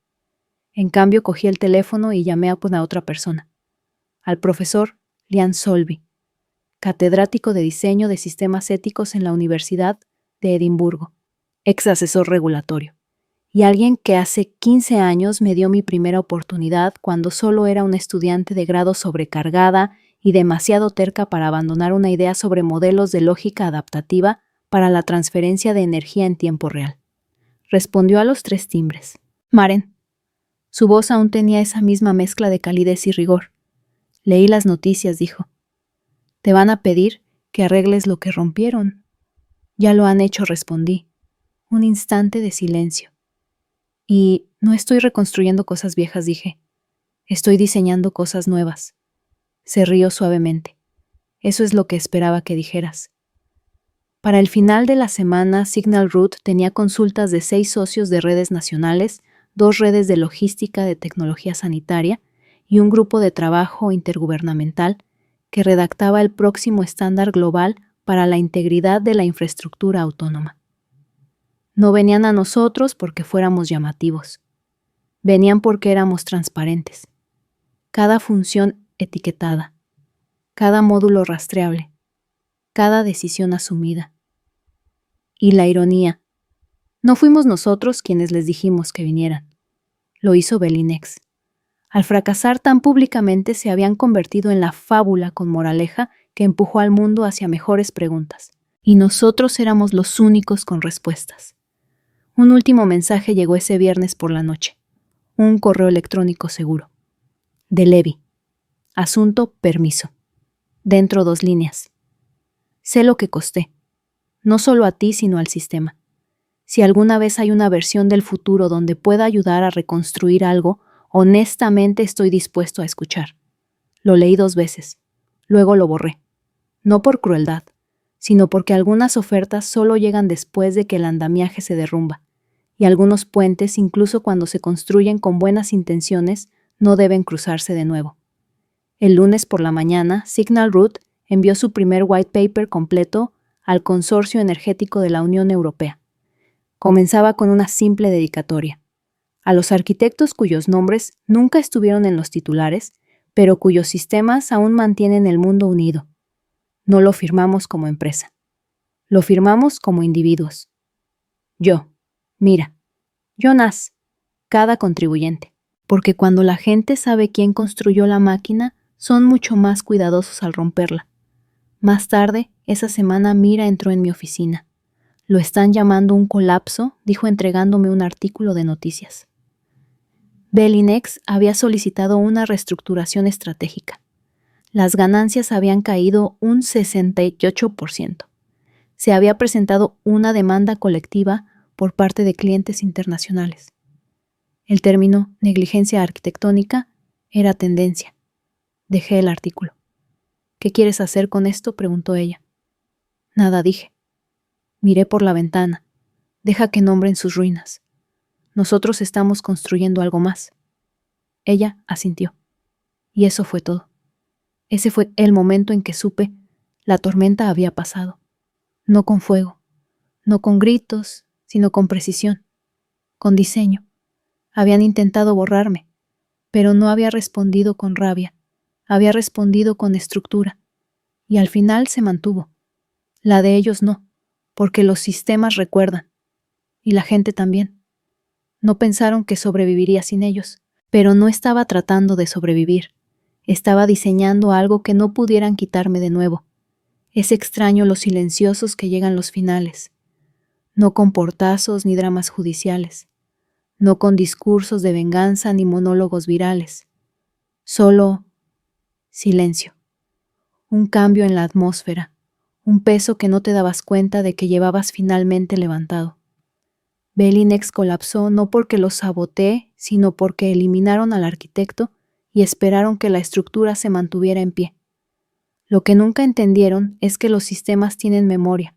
En cambio, cogí el teléfono y llamé a una otra persona, al profesor Lian Solby, catedrático de diseño de sistemas éticos en la Universidad de Edimburgo, ex asesor regulatorio, y alguien que hace 15 años me dio mi primera oportunidad cuando solo era una estudiante de grado sobrecargada y demasiado terca para abandonar una idea sobre modelos de lógica adaptativa para la transferencia de energía en tiempo real. Respondió a los 3 timbres. Maren. Su voz aún tenía esa misma mezcla de calidez y rigor. Leí las noticias, dijo. Te van a pedir que arregles lo que rompieron. Ya lo han hecho, respondí. Un instante de silencio. Y no estoy reconstruyendo cosas viejas, dije. Estoy diseñando cosas nuevas. Se rió suavemente. Eso es lo que esperaba que dijeras. Para el final de la semana, Signal Root tenía consultas de 6 socios de redes nacionales, 2 redes de logística de tecnología sanitaria y un grupo de trabajo intergubernamental que redactaba el próximo estándar global para la integridad de la infraestructura autónoma. No venían a nosotros porque fuéramos llamativos. Venían porque éramos transparentes. Cada función etiquetada, cada módulo rastreable, cada decisión asumida. Y la ironía. No fuimos nosotros quienes les dijimos que vinieran. Lo hizo Belinex. Al fracasar tan públicamente se habían convertido en la fábula con moraleja que empujó al mundo hacia mejores preguntas. Y nosotros éramos los únicos con respuestas. Un último mensaje llegó ese viernes por la noche. Un correo electrónico seguro. De Levi. Asunto permiso. Dentro 2 líneas. Sé lo que costé. No solo a ti, sino al sistema. Si alguna vez hay una versión del futuro donde pueda ayudar a reconstruir algo, honestamente estoy dispuesto a escuchar. Lo leí 2 veces. Luego lo borré. No por crueldad, sino porque algunas ofertas solo llegan después de que el andamiaje se derrumba, y algunos puentes, incluso cuando se construyen con buenas intenciones, no deben cruzarse de nuevo. El lunes por la mañana, Signal Root envió su primer white paper completo al Consorcio Energético de la Unión Europea. Comenzaba con una simple dedicatoria. A los arquitectos cuyos nombres nunca estuvieron en los titulares, pero cuyos sistemas aún mantienen el mundo unido. No lo firmamos como empresa. Lo firmamos como individuos. Yo, mira, Jonas, cada contribuyente. Porque cuando la gente sabe quién construyó la máquina, son mucho más cuidadosos al romperla. Más tarde, esa semana Mira entró en mi oficina. Lo están llamando un colapso, dijo entregándome un artículo de noticias. Belinex había solicitado una reestructuración estratégica. Las ganancias habían caído un 68%. Se había presentado una demanda colectiva por parte de clientes internacionales. El término negligencia arquitectónica era tendencia. Dejé el artículo. ¿Qué quieres hacer con esto?, preguntó ella. Nada, dije. Miré por la ventana. Deja que nombren sus ruinas. Nosotros estamos construyendo algo más. Ella asintió. Y eso fue todo. Ese fue el momento en que supe la tormenta había pasado. No con fuego, no con gritos, sino con precisión, con diseño. Habían intentado borrarme, pero no había respondido con rabia. Había respondido con estructura. Y al final se mantuvo. La de ellos no, porque los sistemas recuerdan. Y la gente también. No pensaron que sobreviviría sin ellos, pero no estaba tratando de sobrevivir. Estaba diseñando algo que no pudieran quitarme de nuevo. Es extraño lo silenciosos que llegan los finales. No con portazos ni dramas judiciales. No con discursos de venganza ni monólogos virales. Solo silencio. Un cambio en la atmósfera. un peso que no te dabas cuenta de que llevabas finalmente levantado. Belinex colapsó no porque lo saboteé, sino porque eliminaron al arquitecto y esperaron que la estructura se mantuviera en pie. Lo que nunca entendieron es que los sistemas tienen memoria,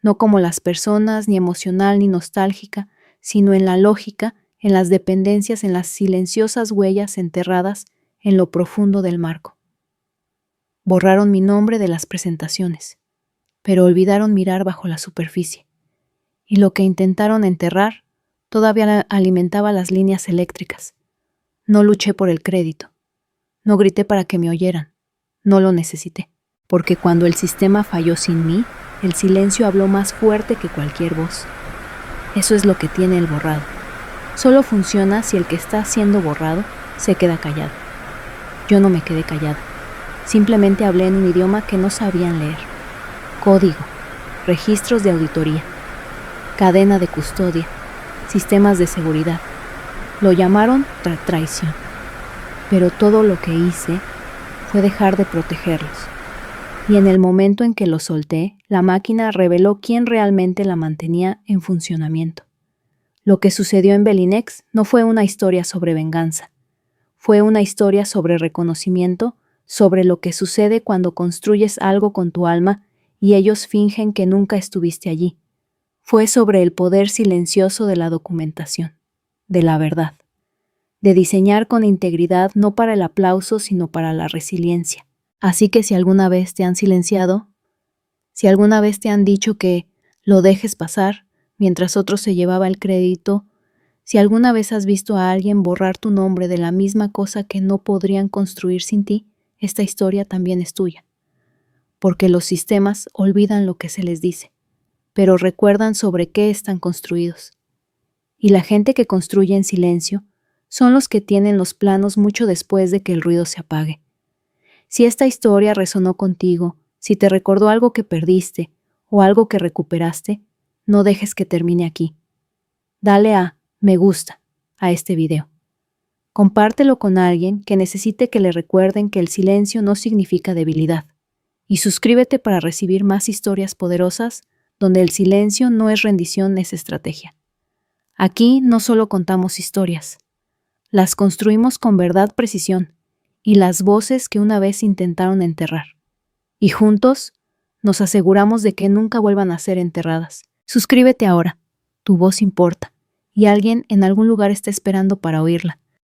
no como las personas, ni emocional ni nostálgica, sino en la lógica, en las dependencias, en las silenciosas huellas enterradas en lo profundo del marco. Borraron mi nombre de las presentaciones, pero olvidaron mirar bajo la superficie, y lo que intentaron enterrar todavía alimentaba las líneas eléctricas. No luché por el crédito, no grité para que me oyeran, no lo necesité, porque cuando el sistema falló sin mí, el silencio habló más fuerte que cualquier voz. Eso es lo que tiene el borrado. Solo funciona si el que está siendo borrado se queda callado. Yo no me quedé callada. Simplemente hablé en un idioma que no sabían leer. Código, registros de auditoría, cadena de custodia, sistemas de seguridad. Lo llamaron traición. Pero todo lo que hice fue dejar de protegerlos. Y en el momento en que lo solté, la máquina reveló quién realmente la mantenía en funcionamiento. Lo que sucedió en Belinex no fue una historia sobre venganza. Fue una historia sobre reconocimiento, sobre lo que sucede cuando construyes algo con tu alma y ellos fingen que nunca estuviste allí. Fue sobre el poder silencioso de la documentación, de la verdad, de diseñar con integridad no para el aplauso sino para la resiliencia. Así que si alguna vez te han silenciado, si alguna vez te han dicho que lo dejes pasar mientras otro se llevaba el crédito, si alguna vez has visto a alguien borrar tu nombre de la misma cosa que no podrían construir sin ti, esta historia también es tuya. Porque los sistemas olvidan lo que se les dice, pero recuerdan sobre qué están construidos. Y la gente que construye en silencio son los que tienen los planos mucho después de que el ruido se apague. Si esta historia resonó contigo, si te recordó algo que perdiste o algo que recuperaste, no dejes que termine aquí. Dale a me gusta a este video. Compártelo con alguien que necesite que le recuerden que el silencio no significa debilidad. Y suscríbete para recibir más historias poderosas donde el silencio no es rendición, es estrategia. Aquí no solo contamos historias, las construimos con verdad, precisión y las voces que una vez intentaron enterrar. Y juntos nos aseguramos de que nunca vuelvan a ser enterradas. Suscríbete ahora, tu voz importa, y alguien en algún lugar está esperando para oírla.